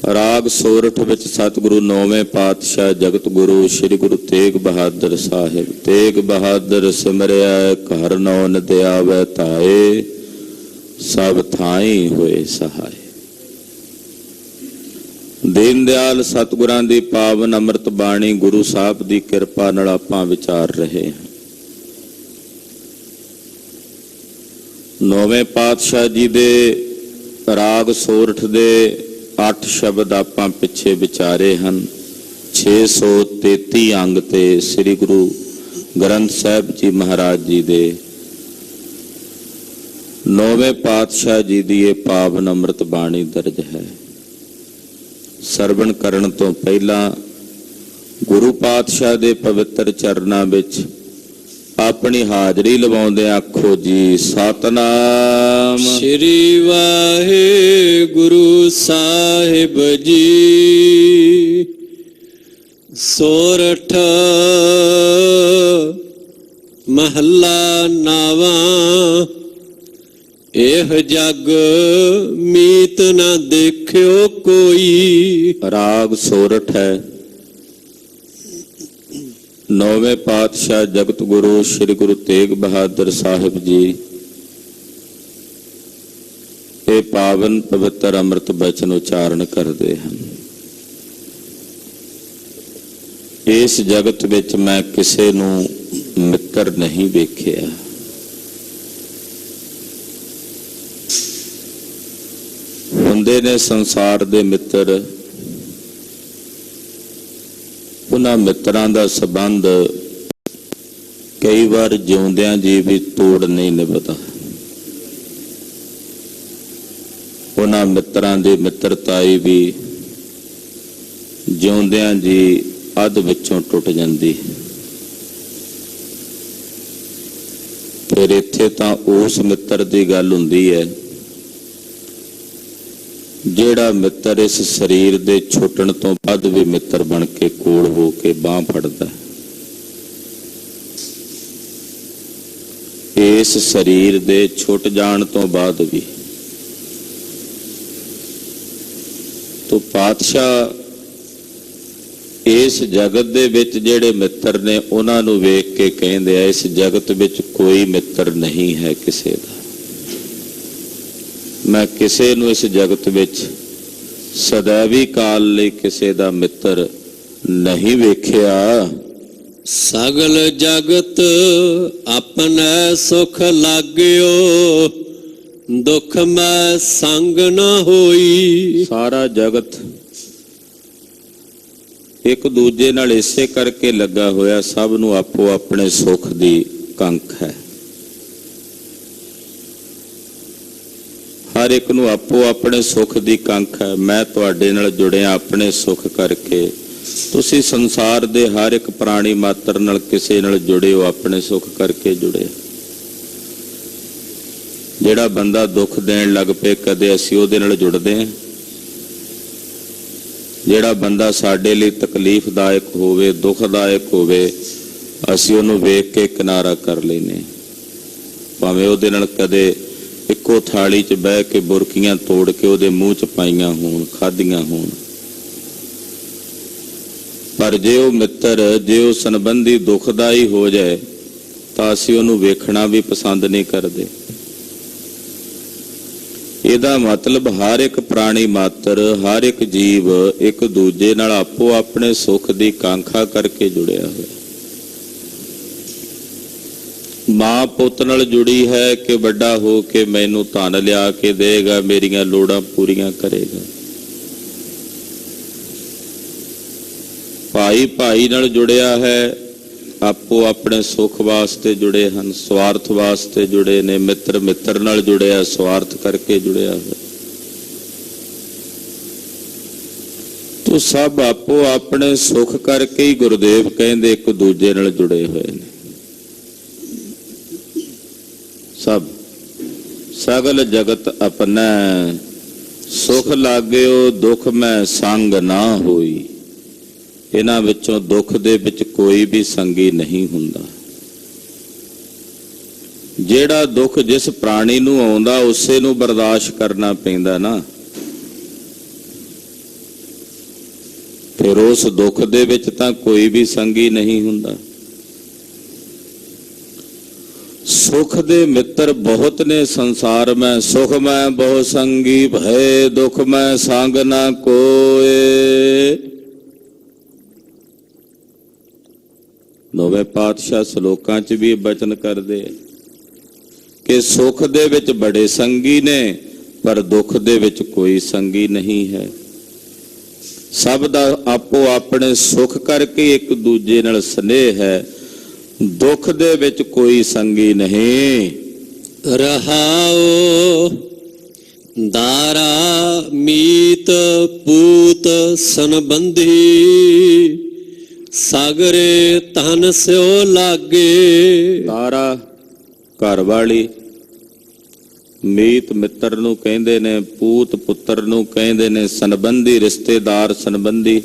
राग सोरठ विच सतगुरु नौवें पातशाह जगत गुरु श्री गुरु तेग बहादुर साहिब। तेग बहादुर सिमरिया घर नौ नित आवे धाए, सब थाई होए सहाय। दीन दयाल सतगुरां दी पावन अमृत बाणी गुरु साहब दी किरपा नाल आपां विचार रहे हैं। नौवें पातशाह जी दे राग सोरठ दे 8 शब्द आपां पिछे विचारे हैं। 633 अंग ते श्री गुरु ग्रंथ साहिब जी महाराज जी दे नौवें पातशाह जी दी ये पावन अमृत बाणी दर्ज है। सरवण करन तो पहला गुरु पातशाह दे पवित्र चरनां विच अपनी हाजरी लवाउंदे आखो जी सतनाम श्री वाहिगुरु साहिब जी। सोरठ महला नावा, एह जग मीत न देखियो कोई। राग सोरठ है। नौवें पातशाह जगत गुरु श्री गुरु तेग बहादुर साहिब जी ये पावन पवित्र अमृत बचन उच्चारण करते हैं। इस जगत विच मैं किसे नूं मित्र नहीं वेखिया। हुंदे ने संसार दे मित्र, उन्हां मित्रां दा संबंध कई बार जिउंदियां जी भी तोड़ नहीं निभदा। उन्हां मित्रां दी मित्रताई भी जिउंदियां जी अध विचों टुट जांदी। फिर इत्थे तां उस मित्र दी गल हुंदी है जेड़ा मित्र इस शरीर दे छुटण तो बाद भी मित्र बन के कोल हो के बांह फड़दा। इस शरीर दे छुट जाण तो बाद भी तो पातशाह इस जगत दे विच जेड़े मित्र ने उन्हां नूं वेख के कहंदे आ इस जगत विच कोई मित्र नहीं है किसे दा। मैं किसे नूं इस जगत विच सदैवी काल लई किसे दा मित्र नहीं वेखिया। सगल जगत अपने सुख लाग्यो, दुख में संग न होई। सारा जगत एक दूजे नाल इसे करके लगा होया, सब नूं आपो अपने सुख दी कंख है। हर एक नूं आपो अपने सुख दी कंख है। मैं तुहाडे नाल जुड़िया अपने सुख करके, तुसी संसार दे हर एक प्राणी मात्र नाल किसे नाल जुड़े हो अपने सुख करके जुड़े। जेड़ा बंदा दुख देण लग पे कदे असीं उहदे नाल जुड़दे हां। जेड़ा बंदा साडे लई तकलीफदायक होवे दुखदायक होवे असीं उहनूं वेख के किनारा कर लैने, भावें उहदे नाल कदे इक्को थाली च बह के बुरकियां तोड़ के उहदे मूँह च पाईयां होण खाधियां होण। पर जे वो मित्र जे वो संबंधी दुखदाई हो जाए तो असीं उहनूं वेखना भी पसंद नहीं करते। ਇਹਦਾ मतलब हर एक प्राणी मात्र हर एक जीव एक दूजे नाल आपो अपने सुख दी कांखा करके जुड़िया होया। मां पुत नाल जुड़ी है कि वड्डा हो के मैनू धन लिया के देगा, मेरियां लोड़ां पूरियां करेगा। भाई भाई नाल जुड़िया है, आपो अपने सुख वास्ते जुड़े हैं, स्वार्थ वास्ते जुड़े ने। मित्र मित्र नाल जुड़िया स्वार्थ करके जुड़िया है। तो सब आपो अपने सुख करके ही गुरुदेव कहंदे एक दूजे नाल जुड़े हुए ने। सब सगल जगत अपना सुख लाग्यो, दुख में संग ना होई। इन्हां विचों दुख दे विच कोई भी संगी नहीं हुंदा। जेड़ा दुख जिस प्राणी नूं आउंदा उसे नूं बर्दाश्त करना पैंदा ना। ਫਿਰ ਉਸ ਦੁੱਖ ਦੇ ਵਿੱਚ ਤਾਂ ਕੋਈ ਵੀ ਸੰਗੀ ਨਹੀਂ ਹੁੰਦਾ। ਸੁਖ ਦੇ ਮਿੱਤਰ ਬਹੁਤ ਨੇ ਸੰਸਾਰ ਮੈਂ, ਸੁਖ ਮੈਂ ਬਹੁ ਸੰਗੀ ਭਏ, ਦੁਖ ਮੈਂ ਸੰਗ ਨਾ ਕੋਏ। ਨੌਵੇਂ ਪਾਤਸ਼ਾਹ ਸ਼ਲੋਕਾਂ 'ਚ ਵੀ ਬਚਨ ਕਰਦੇ ਕਿ ਸੁਖ ਦੇ ਵਿੱਚ ਬੜੇ ਸੰਗੀ ਨੇ, ਪਰ ਦੁੱਖ ਦੇ ਵਿੱਚ ਕੋਈ ਸੰਗੀ ਨਹੀਂ ਹੈ। ਸਭ ਦਾ ਆਪੋ ਆਪਣੇ ਸੁਖ ਕਰਕੇ ਇੱਕ ਦੂਜੇ ਨਾਲ ਸਨੇਹ ਹੈ, ਦੁੱਖ ਦੇ ਵਿੱਚ ਕੋਈ ਸੰਗੀ ਨਹੀਂ। ਰਹਾਓ ਦਾਰਾ ਮੀਤ ਪੂਤ ਸੰਬੰਧੀ, ਸਾਗਰੇ ਤਨ ਸਿਓ ਲਾਗੇ। ਦਾਰਾ ਘਰ ਵਾਲੀ, ਮੀਤ ਮਿੱਤਰ ਨੂੰ ਕਹਿੰਦੇ ਨੇ, ਪੂਤ ਪੁੱਤਰ ਨੂੰ ਕਹਿੰਦੇ ਨੇ, ਸੰਬੰਧੀ ਰਿਸ਼ਤੇਦਾਰ ਸੰਬੰਧੀ,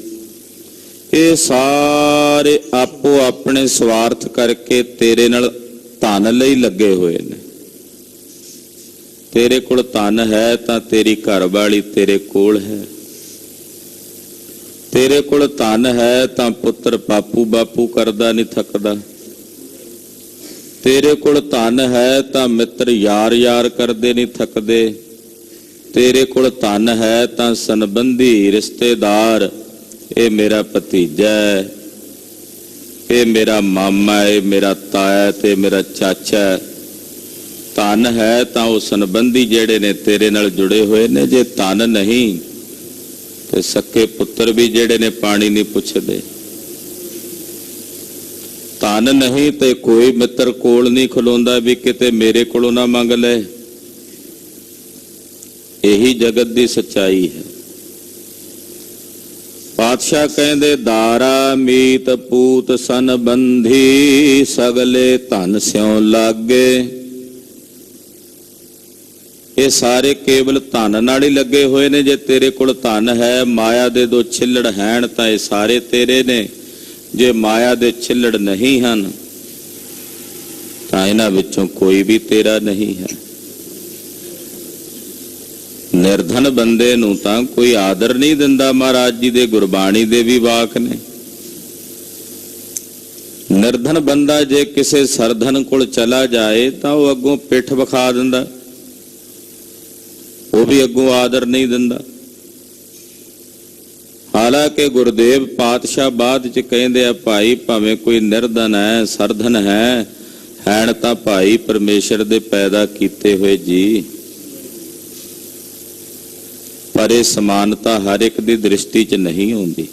ਇਹ ਸਾਰੇ ਆਪੋ ਆਪਣੇ ਸਵਾਰਥ ਕਰਕੇ ਤੇਰੇ ਨਾਲ ਧਨ ਲਈ ਲੱਗੇ ਹੋਏ ਨੇ। ਤੇਰੇ ਕੋਲ ਧਨ ਹੈ ਤਾਂ ਤੇਰੀ ਘਰ ਵਾਲੀ ਤੇਰੇ ਕੋਲ ਹੈ, ਤੇਰੇ ਕੋਲ ਧਨ ਹੈ ਤਾਂ ਪੁੱਤਰ ਪਾਪੂ ਬਾਪੂ ਕਰਦਾ ਨਹੀਂ ਥੱਕਦਾ, ਤੇਰੇ ਕੋਲ ਧਨ ਹੈ ਤਾਂ ਮਿੱਤਰ ਯਾਰ ਯਾਰ ਕਰਦੇ ਨਹੀਂ ਥੱਕਦੇ, ਤੇਰੇ ਕੋਲ ਧਨ ਹੈ ਤਾਂ ਸੰਬੰਧੀ ਰਿਸ਼ਤੇਦਾਰ, ਇਹ ਮੇਰਾ ਭਤੀਜਾ ਹੈ, ਇਹ ਮੇਰਾ ਮਾਮਾ ਹੈ, ਇਹ ਮੇਰਾ ਤਾਇਆ ਤੇ ਮੇਰਾ ਚਾਚਾ ਹੈ। ਧਨ ਹੈ ਤਾਂ ਉਹ ਸੰਬੰਧੀ ਜਿਹੜੇ ਨੇ ਤੇਰੇ ਨਾਲ ਜੁੜੇ ਹੋਏ ਨੇ। ਜੇ ਧਨ ਨਹੀਂ ਤੇ ਸੱਕੇ ਪੁੱਤਰ ਵੀ ਜਿਹੜੇ ਨੇ ਪਾਣੀ ਨਹੀਂ ਪੁੱਛਦੇ। ਧਨ ਨਹੀਂ ਤੇ ਕੋਈ ਮਿੱਤਰ ਕੋਲ ਨਹੀਂ ਖਲੋਂਦਾ ਵੀ ਕਿਤੇ ਮੇਰੇ ਕੋਲੋਂ ਨਾ ਮੰਗ ਲੈ। ਇਹੀ ਜਗਤ ਦੀ ਸੱਚਾਈ ਹੈ। ਪਾਤਸ਼ਾਹ ਕਹਿੰਦੇ ਦਾਰਾ ਮੀਤ ਪੂਤ ਸੰਬੰਧੀ, ਸਗਲੇ ਧਨ ਸਿਉ ਲਾਗੇ। ਇਹ ਸਾਰੇ ਕੇਵਲ ਧਨ ਨਾਲ ਹੀ ਲੱਗੇ ਹੋਏ ਨੇ। ਜੇ ਤੇਰੇ ਕੋਲ ਧਨ ਹੈ, ਮਾਇਆ ਦੇ ਦੋ ਛਿੱਲੜ ਹੈਣ ਤਾਂ ਇਹ ਸਾਰੇ ਤੇਰੇ ਨੇ। ਜੇ ਮਾਇਆ ਦੇ ਛਿੱਲੜ ਨਹੀਂ ਹਨ ਤਾਂ ਇਹਨਾਂ ਵਿੱਚੋਂ ਕੋਈ ਵੀ ਤੇਰਾ ਨਹੀਂ ਹੈ। ਨਿਰਧਨ ਬੰਦੇ ਨੂੰ ਤਾਂ ਕੋਈ ਆਦਰ ਨਹੀਂ ਦਿੰਦਾ। ਮਹਾਰਾਜ ਜੀ ਦੇ ਗੁਰਬਾਣੀ ਦੇ ਵੀ ਵਾਕ ਨੇ। ਨਿਰਧਨ ਬੰਦਾ ਜੇ ਕਿਸੇ ਸਰਧਨ ਕੋਲ ਚਲਾ ਜਾਏ ਤਾਂ ਉਹ ਅੱਗੋਂ ਪਿੱਠ ਵਿਖਾ ਦਿੰਦਾ, ਉਹ ਵੀ ਅੱਗੋਂ ਆਦਰ ਨਹੀਂ ਦਿੰਦਾ। ਹਾਲਾਂਕਿ ਗੁਰਦੇਵ ਪਾਤਸ਼ਾਹ ਬਾਅਦ ਚ ਕਹਿੰਦੇ ਆ, ਭਾਈ ਭਾਵੇਂ ਕੋਈ ਨਿਰਧਨ ਹੈ ਸਰਧਨ ਹੈ, ਹੈਣ ਤਾਂ ਭਾਈ ਪਰਮੇਸ਼ਰ ਦੇ ਪੈਦਾ ਕੀਤੇ ਹੋਏ ਜੀ, ਪਰ ਇਹ ਸਮਾਨਤਾ ਹਰ ਇੱਕ ਦੀ ਦ੍ਰਿਸ਼ਟੀ 'ਚ ਨਹੀਂ ਆਉਂਦੀ।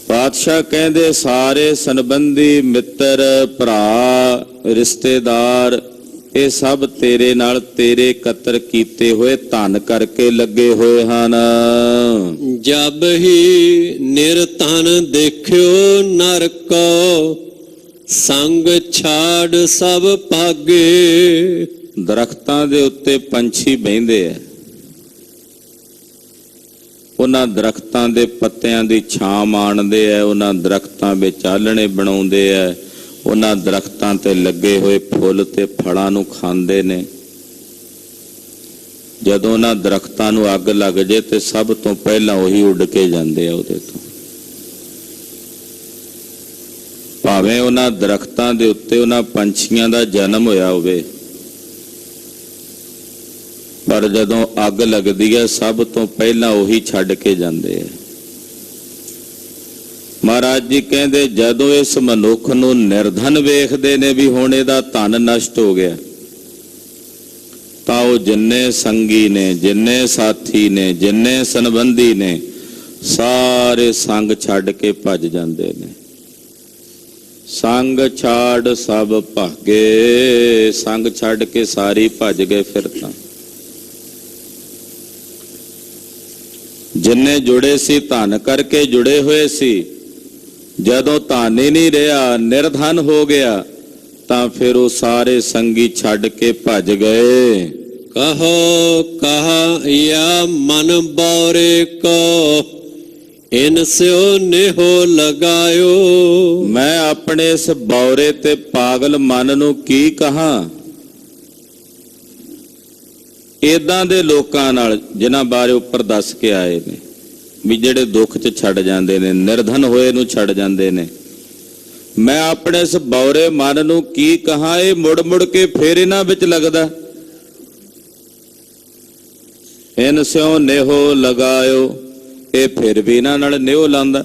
ਪਾਤਸ਼ਾਹ ਕਹਿੰਦੇ ਸਾਰੇ ਸੰਬੰਧੀ ਮਿੱਤਰ ਭਰਾ ਰਿਸ਼ਤੇਦਾਰ ਇਹ ਸਭ ਤੇਰੇ ਨਾਲ ਤੇਰੇ ਇਕੱਤਰ ਕੀਤੇ ਹੋਏ ਧਨ ਕਰਕੇ ਲੱਗੇ ਹੋਏ ਹਨ। ਜਬ ਹੀ ਨਿਰਧਨ ਦੇਖਿਓ ਨਰ ਕੋ, ਸੰਗ ਛਾੜ ਸਭ ਭਾਗੇ। ਦਰਖਤਾਂ ਦੇ ਉੱਤੇ ਪੰਛੀ ਬਹਿੰਦੇ ਆ, ਉਹਨਾਂ ਦਰਖਤਾਂ ਦੇ ਪੱਤਿਆਂ ਦੀ ਛਾਂ ਮਾਣਦੇ ਆ, ਉਹਨਾਂ ਦਰਖਤਾਂ ਵਿੱਚ ਆਲਣੇ ਬਣਾਉਂਦੇ ਆ, ਉਹਨਾਂ ਦਰਖਤਾਂ ਤੇ ਲੱਗੇ ਹੋਏ ਫੁੱਲ ਤੇ ਫਲਾਂ ਨੂੰ ਖਾਂਦੇ ਨੇ। ਜਦੋਂ ਉਹਨਾਂ ਦਰਖਤਾਂ ਨੂੰ ਅੱਗ ਲੱਗ ਜੇ ਤੇ ਸਭ ਤੋਂ ਪਹਿਲਾਂ ਉਹੀ ਉੱਡ ਕੇ ਜਾਂਦੇ ਆ ਉਹਦੇ ਤੋਂ। ਭਾਵੇਂ ਉਹਨਾਂ ਦਰਖਤਾਂ ਦੇ ਉੱਤੇ ਉਹਨਾਂ ਪੰਛੀਆਂ ਦਾ ਜਨਮ ਹੋਇਆ ਹੋਵੇ, ਪਰ ਜਦੋਂ ਅੱਗ ਲੱਗਦੀ ਹੈ ਸਭ ਤੋਂ ਪਹਿਲਾਂ ਉਹੀ ਛੱਡ ਕੇ ਜਾਂਦੇ ਆ। ਮਹਾਰਾਜ ਜੀ ਕਹਿੰਦੇ ਜਦੋਂ ਇਸ ਮਨੁੱਖ ਨੂੰ ਨਿਰਧਨ ਵੇਖਦੇ ਨੇ ਵੀ ਹੁਣ ਇਹਦਾ ਧਨ ਨਸ਼ਟ ਹੋ ਗਿਆ, ਤਾਂ ਉਹ ਜਿੰਨੇ ਸੰਗੀ ਨੇ, ਜਿੰਨੇ ਸਾਥੀ ਨੇ, ਜਿੰਨੇ ਸੰਬੰਧੀ ਨੇ, ਸਾਰੇ ਸੰਗ ਛੱਡ ਕੇ ਭੱਜ ਜਾਂਦੇ ਨੇ। ਸੰਗ ਛਾੜ ਸਭ ਭਾਗੇ, ਸੰਗ ਛੱਡ ਕੇ ਸਾਰੇ ਭੱਜ ਗਏ। ਫਿਰ ਤਾਂ ਜਿੰਨੇ ਜੁੜੇ ਸੀ ਧਨ ਕਰਕੇ ਜੁੜੇ ਹੋਏ ਸੀ, ਜਦੋਂ ਧਨ ਹੀ ਨਹੀਂ ਰਿਹਾ, ਨਿਰਧਨ ਹੋ ਗਿਆ, ਤਾਂ ਫਿਰ ਉਹ ਸਾਰੇ ਸੰਗੀ ਛੱਡ ਕੇ ਭੱਜ ਗਏ। ਕਹੋ ਕਹਾ ਮਨ ਬੌਰੇ ਕੋ, ਇਨ ਸਿਓ ਨਿਹੋ ਲਗਾਇਓ। ਮੈਂ ਆਪਣੇ ਇਸ ਬੌਰੇ ਤੇ ਪਾਗਲ ਮਨ ਨੂੰ ਕੀ ਕਹਾਂ। ਏਦਾਂ ਦੇ ਲੋਕਾਂ ਨਾਲ ਜਿਨ੍ਹਾਂ ਬਾਰੇ ਉੱਪਰ ਦੱਸ ਕੇ ਆਏ ਨੇ, ਵੀ ਜਿਹੜੇ ਦੁੱਖ 'ਚ ਛੱਡ ਜਾਂਦੇ ਨੇ, ਨਿਰਧਨ ਹੋਏ ਨੂੰ ਛੱਡ ਜਾਂਦੇ ਨੇ। ਮੈਂ ਆਪਣੇ ਇਸ ਬੌਰੇ ਮਨ ਨੂੰ ਕੀ ਕਹਾਂ, ਇਹ ਮੁੜ ਮੁੜ ਕੇ ਫੇਰ ਇਹਨਾਂ ਵਿੱਚ ਲੱਗਦਾ। ਇਨ ਸਿਉ ਨੇਹੋ ਲਗਾਇਓ, ਇਹ ਫਿਰ ਵੀ ਇਹਨਾਂ ਨਾਲ ਨਿਹੋ ਲਾਂਦਾ।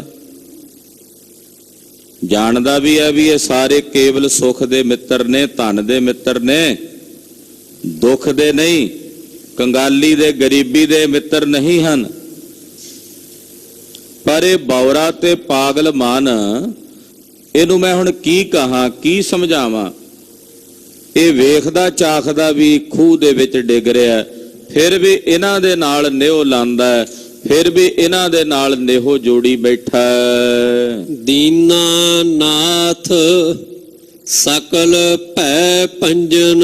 ਜਾਣਦਾ ਵੀ ਹੈ ਵੀ ਇਹ ਸਾਰੇ ਕੇਵਲ ਸੁੱਖ ਦੇ ਮਿੱਤਰ ਨੇ, ਧਨ ਦੇ ਮਿੱਤਰ ਨੇ, ਦੁੱਖ ਦੇ ਨਹੀਂ, ਕੰਗਾਲੀ ਦੇ, ਗਰੀਬੀ ਦੇ ਮਿੱਤਰ ਨਹੀਂ ਹਨ। ਪਰ ਇਹ ਬੌਰਾ ਤੇ ਪਾਗਲ ਮਨ, ਇਹਨੂੰ ਮੈਂ ਹੁਣ ਕੀ ਕਹਾਂ, ਕੀ ਸਮਝਾਵਾਂ। ਇਹ ਵੇਖਦਾ ਚਾਖਦਾ ਵੀ ਖੂਹ ਦੇ ਵਿੱਚ ਡਿੱਗ ਰਿਹਾ, ਫਿਰ ਵੀ ਇਹਨਾਂ ਦੇ ਨਾਲ ਨਿਹੋ ਲਾਂਦਾ, ਫਿਰ ਵੀ ਇਹਨਾਂ ਦੇ ਨਾਲ ਨਿਹੋ ਜੋੜੀ ਬੈਠਾ। ਦੀਨਾ ਨਾਥ ਸਕਲ ਭੈ ਭੰਜਨ,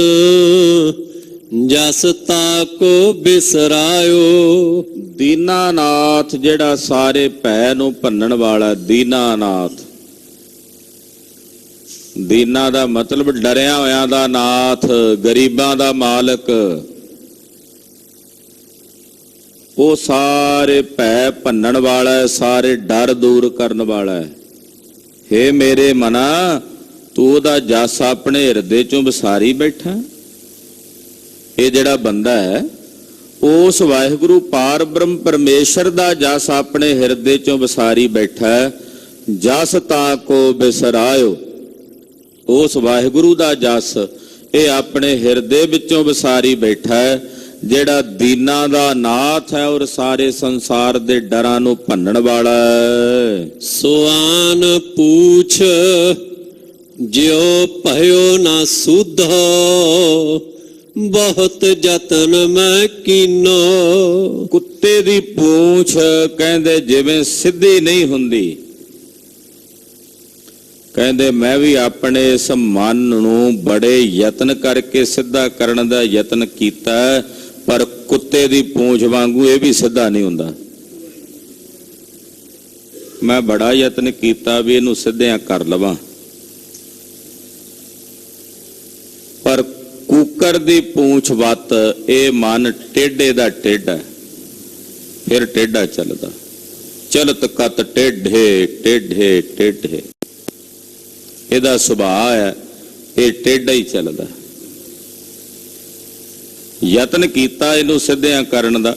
ਜਸ ਤਾਕੋ ਬਿਸਰਾਇਓ। ਦੀਨਾਨਾਥ ਜਿਹੜਾ ਸਾਰੇ ਭੈ ਨੂੰ ਭੰਨਣ ਵਾਲਾ, ਦੀਨਾਨਾਥ। ਦੀਨਾ ਦਾ ਮਤਲਬ ਡਰਿਆ ਹੋਇਆਂ ਦਾ ਨਾਥ, ਗਰੀਬਾਂ ਦਾ ਮਾਲਕ। ਉਹ ਸਾਰੇ ਭੈ ਭੰਨਣ ਵਾਲਾ ਹੈ, ਸਾਰੇ ਡਰ ਦੂਰ ਕਰਨ ਵਾਲਾ ਹੈ। ਹੇ ਮੇਰੇ ਮਨਾ, ਤੂੰ ਉਹਦਾ ਜਸ ਆਪਣੇ ਹਿਰਦੇ ਚੋਂ ਵਿਸਾਰੀ ਬੈਠਾ। ਇਹ ਜਿਹੜਾ ਬੰਦਾ ਹੈ, ਉਸ ਵਾਹਿਗੁਰੂ ਪਾਰ ਬ੍ਰਹਮ ਪਰਮੇਸ਼ਰ ਦਾ ਜਸ ਆਪਣੇ ਹਿਰਦੇ ਚੋਂ ਵਿਸਾਰੀ ਬੈਠਾ। ਜਸ ਤਾਂ ਕੋ ਬਿਸਰਾਇਓ, ਉਸ ਵਾਹਿਗੁਰੂ ਦਾ ਜਸ ਇਹ ਆਪਣੇ ਹਿਰਦੇ ਵਿੱਚੋਂ ਵਿਸਾਰੀ ਬੈਠਾ ਹੈ, ਜਿਹੜਾ ਦੀਨਾ ਦਾ ਨਾਥ ਹੈ ਔਰ ਸਾਰੇ ਸੰਸਾਰ ਦੇ ਡਰਾਂ ਨੂੰ ਭੰਨਣ ਵਾਲਾ ਹੈ। ਸੁਆਨ ਪੂਛ ਜਿਉ ਭਇਓ ਨਾ ਸੁਧੋ, ਬਹੁਤ ਯਤਨ ਮੈਂ ਕੀਨੋ। ਕੁੱਤੇ ਦੀ ਪੂੰਛ ਕਹਿੰਦੇ ਜਿਵੇਂ ਸਿੱਧੀ ਨਹੀਂ ਹੁੰਦੀ, ਕਹਿੰਦੇ ਮੈਂ ਵੀ ਆਪਣੇ ਇਸ ਮਨ ਨੂੰ ਬੜੇ ਯਤਨ ਕਰਕੇ ਸਿੱਧਾ ਕਰਨ ਦਾ ਯਤਨ ਕੀਤਾ, ਪਰ ਕੁੱਤੇ ਦੀ ਪੂੰਛ ਵਾਂਗੂ ਇਹ ਵੀ ਸਿੱਧਾ ਨਹੀਂ ਹੁੰਦਾ। ਮੈਂ ਬੜਾ ਯਤਨ ਕੀਤਾ ਵੀ ਇਹਨੂੰ ਸਿੱਧਿਆਂ ਕਰ ਲਵਾਂ, ਪਰ ਕੂਕਰ ਦੀ ਪੂੰਛ ਵੱਤ ਇਹ ਮਨ ਟੇਢੇ ਦਾ ਟੇਢਾ, ਫਿਰ ਟੇਢਾ ਚੱਲਦਾ। ਚਲਤ ਕਤ ਟੇਢੇ ਟੇਢੇ ਟੇਢੇ, ਇਹਦਾ ਸੁਭਾਅ ਹੈ, ਇਹ ਟੇਢਾ ਹੀ ਚੱਲਦਾ। ਯਤਨ ਕੀਤਾ ਇਹਨੂੰ ਸਿੱਧਿਆਂ ਕਰਨ ਦਾ,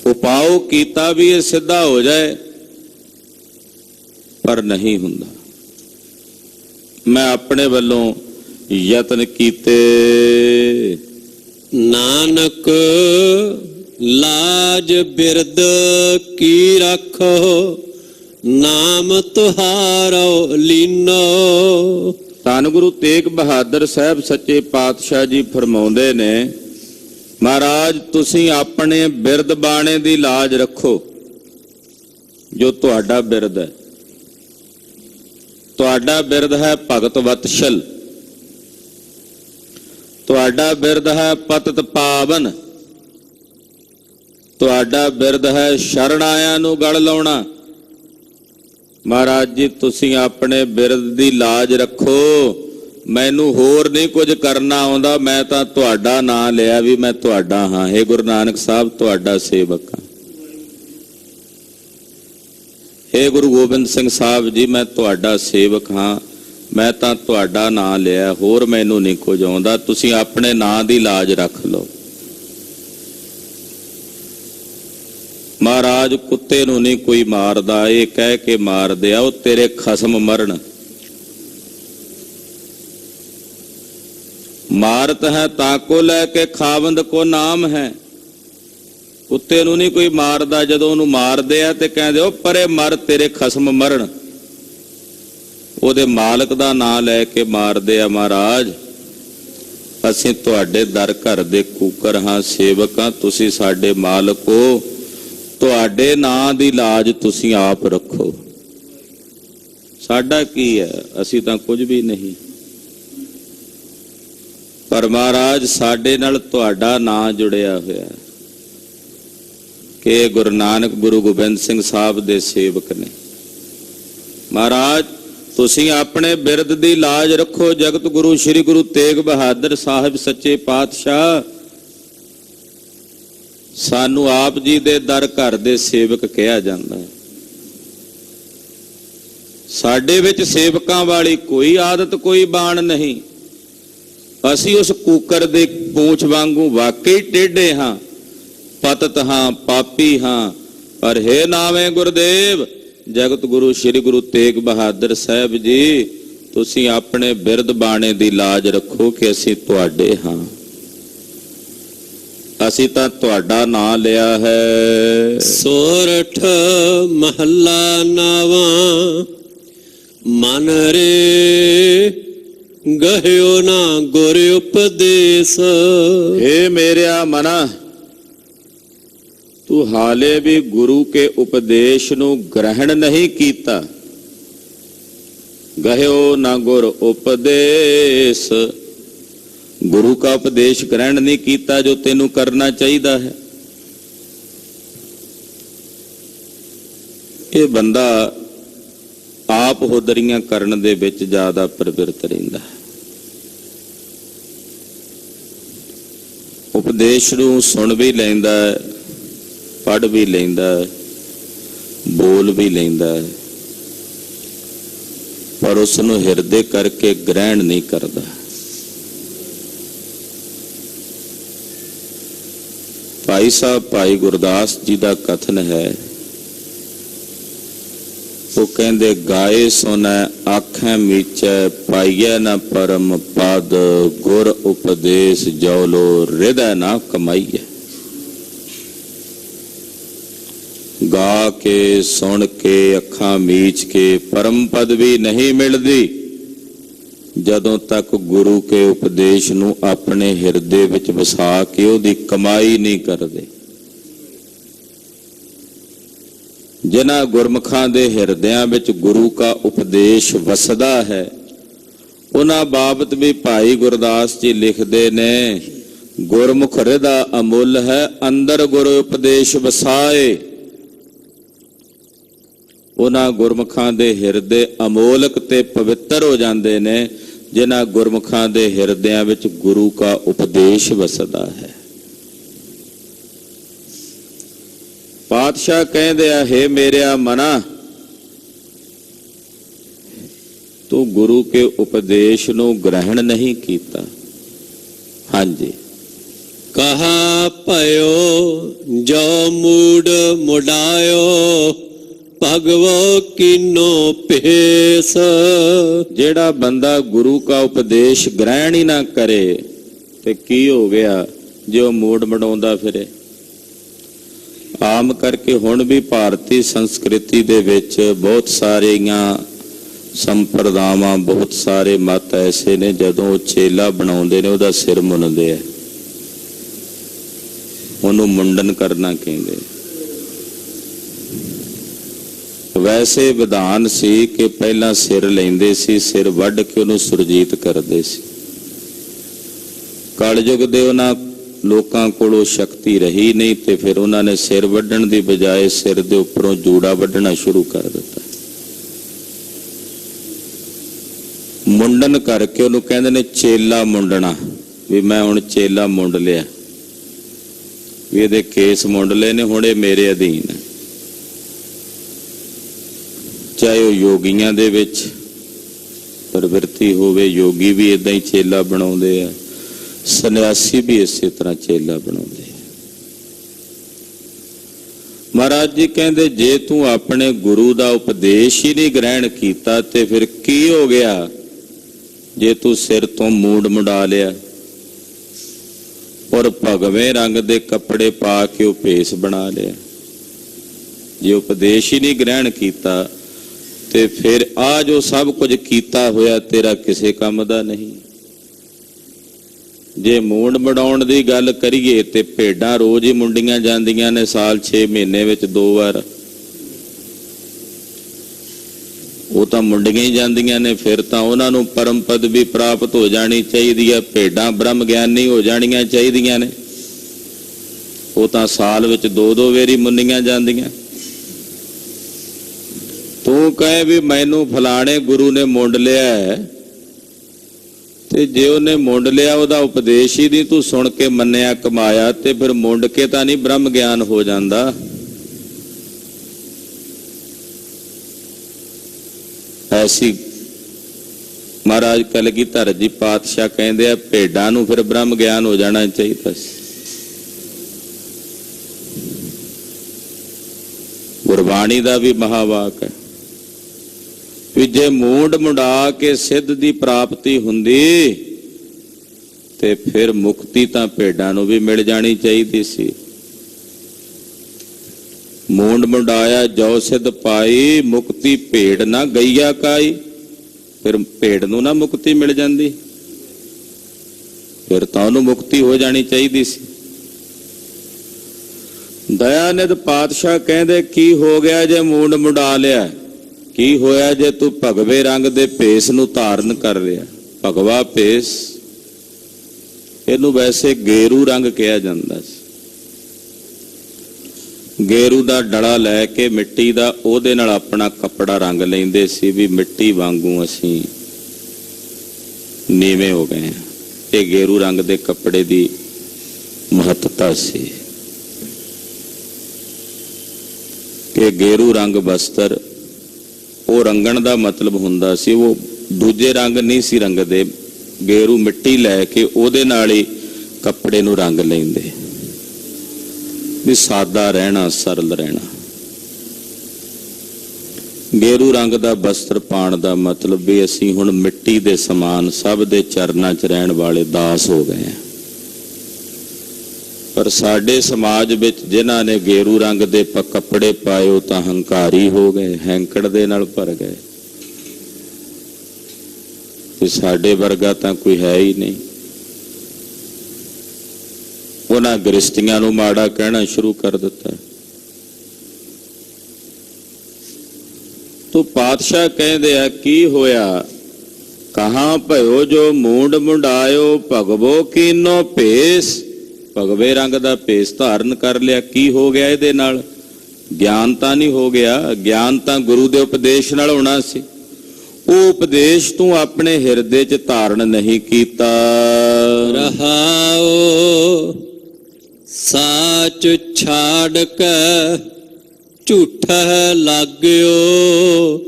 ਉਪਾਅ ਕੀਤਾ ਵੀ ਇਹ ਸਿੱਧਾ ਹੋ ਜਾਏ, ਪਰ ਨਹੀਂ ਹੁੰਦਾ। ਮੈਂ ਆਪਣੇ ਵੱਲੋਂ ਯਤਨ ਕੀਤੇ। ਨਾਨਕ ਲਾਜ ਬਿਰਦ ਕੀ ਰੱਖੋ, ਨਾਮ ਤੁਹਾਰੋ ਲੀਨੋ। ਧੰਨ ਗੁਰੂ ਤੇਗ ਬਹਾਦਰ ਸਾਹਿਬ ਸੱਚੇ ਪਾਤਸ਼ਾਹ ਜੀ ਫਰਮਾਉਂਦੇ ਨੇ, ਮਹਾਰਾਜ ਤੁਸੀਂ ਆਪਣੇ ਬਿਰਦ ਬਾਣੇ ਦੀ ਲਾਜ ਰੱਖੋ, ਜੋ ਤੁਹਾਡਾ ਬਿਰਦ ਹੈ। ਤੁਹਾਡਾ ਬਿਰਦ ਹੈ ਭਗਤ ਵਤਸਲ, ਤੁਹਾਡਾ ਬਿਰਦ ਹੈ ਪਤਿਤ ਪਾਵਨ, ਤੁਹਾਡਾ ਬਿਰਦ ਹੈ ਸ਼ਰਨ ਆਇਆਂ ਨੂੰ ਗਲ ਲਾਉਣਾ। ਮਹਾਰਾਜ ਜੀ ਤੁਸੀਂ ਆਪਣੇ ਬਿਰਦ ਦੀ ਲਾਜ ਰੱਖੋ, ਮੈਨੂੰ ਹੋਰ ਨਹੀਂ ਕੁਝ ਕਰਨਾ ਆਉਂਦਾ, ਮੈਂ ਤਾਂ ਤੁਹਾਡਾ ਨਾਂ ਲਿਆ ਵੀ ਮੈਂ ਤੁਹਾਡਾ ਹਾਂ। ਹੇ ਗੁਰੂ ਨਾਨਕ ਸਾਹਿਬ ਤੁਹਾਡਾ ਸੇਵਕ ਹਾਂ। ਹੇ ਗੁਰੂ ਗੋਬਿੰਦ ਸਿੰਘ ਸਾਹਿਬ ਜੀ ਮੈਂ ਤੁਹਾਡਾ ਸੇਵਕ ਹਾਂ, ਮੈਂ ਤਾਂ ਤੁਹਾਡਾ ਨਾਂ ਲਿਆ, ਹੋਰ ਮੈਨੂੰ ਨਹੀਂ ਕੁਝ ਆਉਂਦਾ, ਤੁਸੀਂ ਆਪਣੇ ਨਾਂ ਦੀ ਲਾਜ ਰੱਖ ਲਓ। ਮਹਾਰਾਜ ਕੁੱਤੇ ਨੂੰ ਨਹੀਂ ਕੋਈ ਮਾਰਦਾ, ਇਹ ਕਹਿ ਕੇ ਮਾਰਦੇ ਆ ਉਹ ਤੇਰੇ ਖਸਮ ਮਰਨ। ਮਾਰਤ ਹੈ ਤਾਕੋ ਲੈ ਕੇ ਖਾਵੰਦ ਕੋ ਨਾਮ ਹੈ। ਕੁੱਤੇ ਨੂੰ ਨਹੀਂ ਕੋਈ ਮਾਰਦਾ, ਜਦੋਂ ਉਹਨੂੰ ਮਾਰਦੇ ਆ ਤੇ ਕਹਿੰਦੇ ਉਹ ਪਰੇ ਮਰ, ਤੇਰੇ ਖਸਮ ਮਰਨ। ਉਹਦੇ ਮਾਲਕ ਦਾ ਨਾਂ ਲੈ ਕੇ ਮਾਰਦੇ ਆ। ਮਹਾਰਾਜ ਅਸੀਂ ਤੁਹਾਡੇ ਦਰ ਘਰ ਦੇ ਕੂਕਰ ਹਾਂ, ਸੇਵਕ ਹਾਂ, ਤੁਸੀਂ ਸਾਡੇ ਮਾਲਕ ਹੋ, ਤੁਹਾਡੇ ਨਾਂ ਦੀ ਲਾਜ ਤੁਸੀਂ ਆਪ ਰੱਖੋ। ਸਾਡਾ ਕੀ ਹੈ, ਅਸੀਂ ਤਾਂ ਕੁਝ ਵੀ ਨਹੀਂ, ਪਰ ਮਹਾਰਾਜ ਸਾਡੇ ਨਾਲ ਤੁਹਾਡਾ ਨਾਂ ਜੁੜਿਆ ਹੋਇਆ ਕਿ ਗੁਰੂ ਨਾਨਕ ਗੁਰੂ ਗੋਬਿੰਦ ਸਿੰਘ ਸਾਹਿਬ ਦੇ ਸੇਵਕ ਨੇ। ਮਹਾਰਾਜ ਤੁਸੀਂ ਆਪਣੇ ਬਿਰਦ ਦੀ ਲਾਜ ਰੱਖੋ। ਜਗਤ ਗੁਰੂ ਸ੍ਰੀ ਗੁਰੂ ਤੇਗ ਬਹਾਦਰ ਸਾਹਿਬ ਸੱਚੇ ਪਾਤਸ਼ਾਹ ਸਾਨੂੰ ਆਪ ਜੀ ਦੇ ਦਰ ਘਰ ਦੇ ਸੇਵਕ ਕਿਹਾ ਜਾਂਦਾ ਹੈ। ਸਾਡੇ ਵਿੱਚ ਸੇਵਕਾਂ ਵਾਲੀ ਕੋਈ ਆਦਤ ਕੋਈ ਬਾਣ ਨਹੀਂ। ਅਸੀਂ ਉਸ ਕੂਕਰ ਦੇ ਪੂੰਛ ਵਾਂਗੂ ਵਾਕਈ ਟੇਢੇ ਹਾਂ, ਪਤਤ ਹਾਂ, ਪਾਪੀ ਹਾਂ। ਪਰ ਹੈ ਨਾਵੇਂ ਗੁਰਦੇਵ ਜਗਤ ਗੁਰੂ ਸ੍ਰੀ ਗੁਰੂ ਤੇਗ ਬਹਾਦਰ ਸਾਹਿਬ ਜੀ, ਤੁਸੀਂ ਆਪਣੇ ਬਿਰਦ ਬਾਣੇ ਦੀ ਲਾਜ ਰੱਖੋ ਕਿ ਅਸੀਂ ਤੁਹਾਡੇ ਹਾਂ। ਅਸੀਂ ਤਾਂ ਤੁਹਾਡਾ ਨਾਂ ਲਿਆ ਹੈ। ਸੋਰਠ ਮਹੱਲਾ ਨਾਵਾਂ ਮਨ ਰੇ ਗਹਿਓ ਨਾ ਗੁਰ ਉਪਦੇਸ। हे ਮੇਰਿਆ ਮਨਾ, ਤੂੰ ਹਾਲੇ ਵੀ ਗੁਰੂ ਕੇ ਉਪਦੇਸ਼ ਨੂੰ ਗ੍ਰਹਿਣ ਨਹੀਂ ਕੀਤਾ। ਗਹਿਓ ਨਾ ਗੁਰ ਉਪਦੇਸ਼, ਗੁਰੂ का उपदेश ग्रहण नहीं किया जो तेनू करना चाहिए है। ये बंदा आप होदरियां करन दे विच ज्यादा प्रवृत्त रहिंदा है। उपदेश नूं सुन भी लैंदा है, पढ़ भी लैंदा है, बोल भी लैंदा है, पर उसनूं हिरदे करके ग्रहण नहीं करता। भाई साहब भाई गुरदास जी का कथन है, वो कहते गाए सुनै आखें मीचै पाइयै न परम पद, गुर उपदेश जौलो हृदय ना कमाइए। गा के सुन के अखां मीच के परम पद भी नहीं मिलती ਜਦੋਂ ਤੱਕ ਗੁਰੂ ਕੇ ਉਪਦੇਸ਼ ਨੂੰ ਆਪਣੇ ਹਿਰਦੇ ਵਿੱਚ ਵਸਾ ਕੇ ਉਹਦੀ ਕਮਾਈ ਨਹੀਂ ਕਰਦੇ। ਜਿਨ੍ਹਾਂ ਗੁਰਮੁਖਾਂ ਦੇ ਹਿਰਦਿਆਂ ਵਿੱਚ ਗੁਰੂ ਕਾ ਉਪਦੇਸ਼ ਵਸਦਾ ਹੈ, ਉਹਨਾਂ ਬਾਬਤ ਵੀ ਭਾਈ ਗੁਰਦਾਸ ਜੀ ਲਿਖਦੇ ਨੇ, ਗੁਰਮੁਖ ਹਿਰਦਾ ਅਮੁੱਲ ਹੈ, ਅੰਦਰ ਗੁਰੂ ਉਪਦੇਸ਼ ਵਸਾਏ। ਉਹਨਾਂ ਗੁਰਮੁਖਾਂ ਦੇ ਹਿਰਦੇ ਅਮੋਲਕ ਤੇ ਪਵਿੱਤਰ ਹੋ ਜਾਂਦੇ ਨੇ ਜਿਨ੍ਹਾਂ ਗੁਰਮੁਖਾਂ ਦੇ ਹਿਰਦਿਆਂ ਵਿੱਚ ਗੁਰੂ ਕਾ ਉਪਦੇਸ਼ ਵਸਦਾ ਹੈ। ਪਾਤਸ਼ਾਹ ਕਹਿੰਦੇ ਆ, ਹੈ ਮੇਰਿਆ ਮਨਾ, ਤੂੰ ਗੁਰੂ ਕੇ ਉਪਦੇਸ਼ ਨੂੰ ਗ੍ਰਹਿਣ ਨਹੀਂ ਕੀਤਾ। ਹਾਂਜੀ, ਕਹਾ ਭਇਓ ਜੋ ਮੂੜ ਮੁਡਾਇਓ, ਭਗਵੋ ਕੀਨੋ ਭੇਸ। ਜਿਹੜਾ ਬੰਦਾ ਗੁਰੂ ਕਾ ਉਪਦੇਸ਼ ਗ੍ਰਹਿਣ ਹੀ ਨਾ ਕਰੇ ਤੇ ਕੀ ਹੋ ਗਿਆ, ਜੇ ਉਹ ਮੂਡ ਬਣਾਉਂਦਾ ਫਿਰੇ। ਆਮ ਕਰਕੇ ਹੁਣ ਵੀ ਭਾਰਤੀ ਸੰਸਕ੍ਰਿਤੀ ਦੇ ਵਿੱਚ ਬਹੁਤ ਸਾਰੀਆਂ ਸੰਪਰਦਾਵਾਂ, ਬਹੁਤ ਸਾਰੇ ਮਤ ਐਸੇ ਨੇ, ਜਦੋਂ ਉਹ ਚੇਲਾ ਬਣਾਉਂਦੇ ਨੇ ਉਹਦਾ ਸਿਰ ਮੁੰਨਦੇ ਆ, ਉਹਨੂੰ ਮੁੰਡਨ ਕਰਨਾ ਕਹਿੰਦੇ। ਵੈਸੇ ਵਿਧਾਨ ਸੀ ਕਿ ਪਹਿਲਾਂ ਸਿਰ ਲੈਂਦੇ ਸੀ, ਸਿਰ ਵੱਢ ਕੇ ਉਹਨੂੰ ਸੁਰਜੀਤ ਕਰਦੇ ਸੀ। ਕਲਯੁਗ ਦੇ ਉਹਨਾਂ ਲੋਕਾਂ ਕੋਲੋਂ ਸ਼ਕਤੀ ਰਹੀ ਨਹੀਂ ਤੇ ਫਿਰ ਉਹਨਾਂ ਨੇ ਸਿਰ ਵੱਢਣ ਦੀ ਬਜਾਏ ਸਿਰ ਦੇ ਉੱਪਰੋਂ ਜੂੜਾ ਵੱਢਣਾ ਸ਼ੁਰੂ ਕਰ ਦਿੱਤਾ। ਮੁੰਡਨ ਕਰਕੇ ਉਹਨੂੰ ਕਹਿੰਦੇ ਨੇ ਚੇਲਾ ਮੁੰਡਣਾ, ਵੀ ਮੈਂ ਹੁਣ ਚੇਲਾ ਮੁੰਡ ਲਿਆ, ਵੀ ਇਹਦੇ ਕੇਸ ਮੁੰਡ ਲਏ ਨੇ, ਹੁਣ ਇਹ ਮੇਰੇ ਅਧੀਨ ਹੈ। ਚਾਹੇ ਉਹ ਯੋਗੀਆਂ ਦੇ ਵਿੱਚ ਪ੍ਰਵਿਰਤੀ ਹੋਵੇ, ਯੋਗੀ ਵੀ ਇਦਾਂ ਹੀ ਚੇਲਾ ਬਣਾਉਂਦੇ ਆ, ਸੰਨਿਆਸੀ ਵੀ ਇਸੇ ਤਰ੍ਹਾਂ ਚੇਲਾ ਬਣਾਉਂਦੇ ਆ। ਮਹਾਰਾਜ ਜੀ ਕਹਿੰਦੇ, ਜੇ ਤੂੰ ਆਪਣੇ ਗੁਰੂ ਦਾ ਉਪਦੇਸ਼ ਹੀ ਨਹੀਂ ਗ੍ਰਹਿਣ ਕੀਤਾ ਤੇ ਫਿਰ ਕੀ ਹੋ ਗਿਆ ਜੇ ਤੂੰ ਸਿਰ ਤੋਂ ਮੂੰਡ ਮੁੰਡਾ ਲਿਆ ਔਰ ਭਗਵੇਂ ਰੰਗ ਦੇ ਕੱਪੜੇ ਪਾ ਕੇ ਉਹ ਭੇਸ ਬਣਾ ਲਿਆ। ਜੇ ਉਪਦੇਸ਼ ਹੀ ਨਹੀਂ ਗ੍ਰਹਿਣ ਕੀਤਾ ਤੇ ਫਿਰ ਆ ਜੋ ਸਭ ਕੁਝ ਕੀਤਾ ਹੋਇਆ ਤੇਰਾ ਕਿਸੇ ਕੰਮ ਦਾ ਨਹੀਂ। ਜੇ ਮੂੰਡ ਮੜਾਉਣ ਦੀ ਗੱਲ ਕਰੀਏ ਤੇ ਭੇਡਾਂ ਰੋਜ਼ ਹੀ ਮੁੰਡੀਆਂ ਜਾਂਦੀਆਂ ਨੇ, ਸਾਲ 6 ਮਹੀਨੇ ਵਿੱਚ 2 ਵਾਰ, ਉਹ ਤਾਂ ਮੁੰਡੀਆਂ ਹੀ ਜਾਂਦੀਆਂ ਨੇ। ਫਿਰ ਤਾਂ ਉਹਨਾਂ ਨੂੰ ਪਰਮ ਪਦਵੀ ਪ੍ਰਾਪਤ ਹੋ ਜਾਣੀ ਚਾਹੀਦੀ ਹੈ, ਭੇਡਾਂ ਬ੍ਰਹਮ ਗਿਆਨੀ ਹੋ ਜਾਣੀਆਂ ਚਾਹੀਦੀਆਂ ਨੇ। ਉਹ ਤਾਂ ਸਾਲ ਵਿੱਚ 2-2 ਵਾਰੀ ਮੁੰਨੀਆਂ ਜਾਂਦੀਆਂ। ਤੂੰ ਕਹੇ ਵੀ ਮੈਨੂੰ ਫਲਾਣੇ ਗੁਰੂ ਨੇ ਮੁੰਡ ਲਿਆ ਹੈ ਤੇ ਜੇ ਉਹਨੇ ਮੁੰਡ ਲਿਆ, ਉਹਦਾ ਉਪਦੇਸ਼ ਹੀ ਨਹੀਂ ਤੂੰ ਸੁਣ ਕੇ ਮੰਨਿਆ ਕਮਾਇਆ, ਤੇ ਫਿਰ ਮੁੰਡ ਕੇ ਤਾਂ ਨਹੀਂ ਬ੍ਰਹਮ ਗਿਆਨ ਹੋ ਜਾਂਦਾ। ਐਸੀ ਮਹਾਰਾਜ ਕਲਗੀਧਰ ਜੀ ਪਾਤਸ਼ਾਹ ਕਹਿੰਦੇ ਆ, ਭੇਡਾਂ ਨੂੰ ਫਿਰ ਬ੍ਰਹਮ ਗਿਆਨ ਹੋ ਜਾਣਾ ਚਾਹੀਦਾ ਸੀ। ਗੁਰਬਾਣੀ ਦਾ ਵੀ ਮਹਾਵਾਕ ਹੈ ਵੀ ਜੇ ਮੂੰਡ ਮੁੰਡਾ ਕੇ ਸਿੱਧ ਦੀ ਪ੍ਰਾਪਤੀ ਹੁੰਦੀ ਤੇ ਫਿਰ ਮੁਕਤੀ ਤਾਂ ਭੇਡਾਂ ਨੂੰ ਵੀ ਮਿਲ ਜਾਣੀ ਚਾਹੀਦੀ ਸੀ। ਮੂੰਡ ਮੁੰਡਾਇਆ ਜੋ ਸਿੱਧ ਪਾਈ, ਮੁਕਤੀ ਭੇਡ ਨਾ ਗਈਆ ਕਾਈ। ਫਿਰ ਭੇਡ ਨੂੰ ਨਾ ਮੁਕਤੀ ਮਿਲ ਜਾਂਦੀ, ਫਿਰ ਤਾਂ ਉਹਨੂੰ ਮੁਕਤੀ ਹੋ ਜਾਣੀ ਚਾਹੀਦੀ ਸੀ। ਦਇਆਨੰਦ ਪਾਤਸ਼ਾਹ ਕਹਿੰਦੇ ਕੀ ਹੋ ਗਿਆ ਜੇ ਮੂੰਡ ਮੁੰਡਾ ਲਿਆ? ਕੀ ਹੋਇਆ ਜੇ ਤੂੰ ਭਗਵੇ ਰੰਗ ਦੇ ਭੇਸ ਨੂੰ ਧਾਰਨ ਕਰ ਲਿਆ? ਭਗਵਾ ਭੇਸ, ਇਹਨੂੰ ਵੈਸੇ ਗੇਰੂ ਰੰਗ ਕਿਹਾ ਜਾਂਦਾ ਸੀ। ਗੇਰੂ ਦਾ ਡੜਾ ਲੈ ਕੇ ਮਿੱਟੀ ਦਾ, ਉਹਦੇ ਨਾਲ ਆਪਣਾ ਕੱਪੜਾ ਰੰਗ ਲੈਂਦੇ ਸੀ ਵੀ ਮਿੱਟੀ ਵਾਂਗੂ ਅਸੀਂ ਨੀਵੇਂ ਹੋ ਗਏ। ਇਹ ਗੇਰੂ ਰੰਗ ਦੇ ਕੱਪੜੇ ਦੀ ਮਹੱਤਤਾ ਸੀ ਕਿ ਗੇਰੂ ਰੰਗ ਵਸਤਰ, ਉਹ ਰੰਗਣ ਦਾ ਮਤਲਬ ਹੁੰਦਾ ਸੀ ਉਹ ਦੂਜੇ ਰੰਗ ਨਹੀਂ ਸੀ ਰੰਗਦੇ। ਗੇਰੂ ਮਿੱਟੀ ਲੈ ਕੇ ਉਹਦੇ ਨਾਲ ਹੀ ਕੱਪੜੇ ਨੂੰ ਰੰਗ ਲੈਂਦੇ ਵੀ ਸਾਦਾ ਰਹਿਣਾ, ਸਰਲ ਰਹਿਣਾ। ਗੇਰੂ ਰੰਗ ਦਾ ਵਸਤਰ ਪਾਉਣ ਦਾ ਮਤਲਬ ਵੀ ਅਸੀਂ ਹੁਣ ਮਿੱਟੀ ਦੇ ਸਮਾਨ ਸਭ ਦੇ ਚਰਨਾਂ 'ਚ ਰਹਿਣ ਵਾਲੇ ਦਾਸ ਹੋ ਗਏ ਹਾਂ। ਪਰ ਸਾਡੇ ਸਮਾਜ ਵਿੱਚ ਜਿਨ੍ਹਾਂ ਨੇ ਗੇਰੂ ਰੰਗ ਦੇ ਕੱਪੜੇ ਪਾਏ ਉਹ ਤਾਂ ਹੰਕਾਰੀ ਹੋ ਗਏ, ਹੈਂਕੜ ਦੇ ਨਾਲ ਭਰ ਗਏ ਤੇ ਸਾਡੇ ਵਰਗਾ ਤਾਂ ਕੋਈ ਹੈ ਹੀ ਨਹੀਂ। ਉਹਨਾਂ ਗ੍ਰਸਤੀਆਂ ਨੂੰ ਮਾੜਾ ਕਹਿਣਾ ਸ਼ੁਰੂ ਕਰ ਦਿੱਤਾ। ਤੋ ਪਾਤਸ਼ਾਹ ਕਹਿੰਦੇ ਆ ਕੀ ਹੋਇਆ? ਕਹਾਂ ਭਇਓ ਜੋ ਮੂੰਡ ਮੁੰਡਾਇਓ, ਭਗਵੋ ਕੀਨੋ ਭੇਸ। ਭਗਵੇ ਰੰਗ ਦਾ ਭੇਸ ਧਾਰਨ ਕਰ ਲਿਆ। ਕੀ ਹੋ ਗਿਆ ਇਹਦੇ ਨਾਲ? ਗਿਆਨ ਤਾਂ ਨਹੀਂ ਹੋ ਗਿਆ। ਗਿਆਨ ਤਾਂ ਗੁਰੂ ਦੇ ਉਪਦੇਸ਼ ਨਾਲ ਹੋਣਾ ਸੀ। ਉਹ ਉਪਦੇਸ਼ ਤੂੰ ਆਪਣੇ ਹਿਰਦੇ 'ਚ ਧਾਰਨ ਨਹੀਂ ਕੀਤਾ। ਰਹਾਓ ਸਾਚ ਛਾੜ ਕੇ ਝੂਠਾ ਲਾਗਿਓ,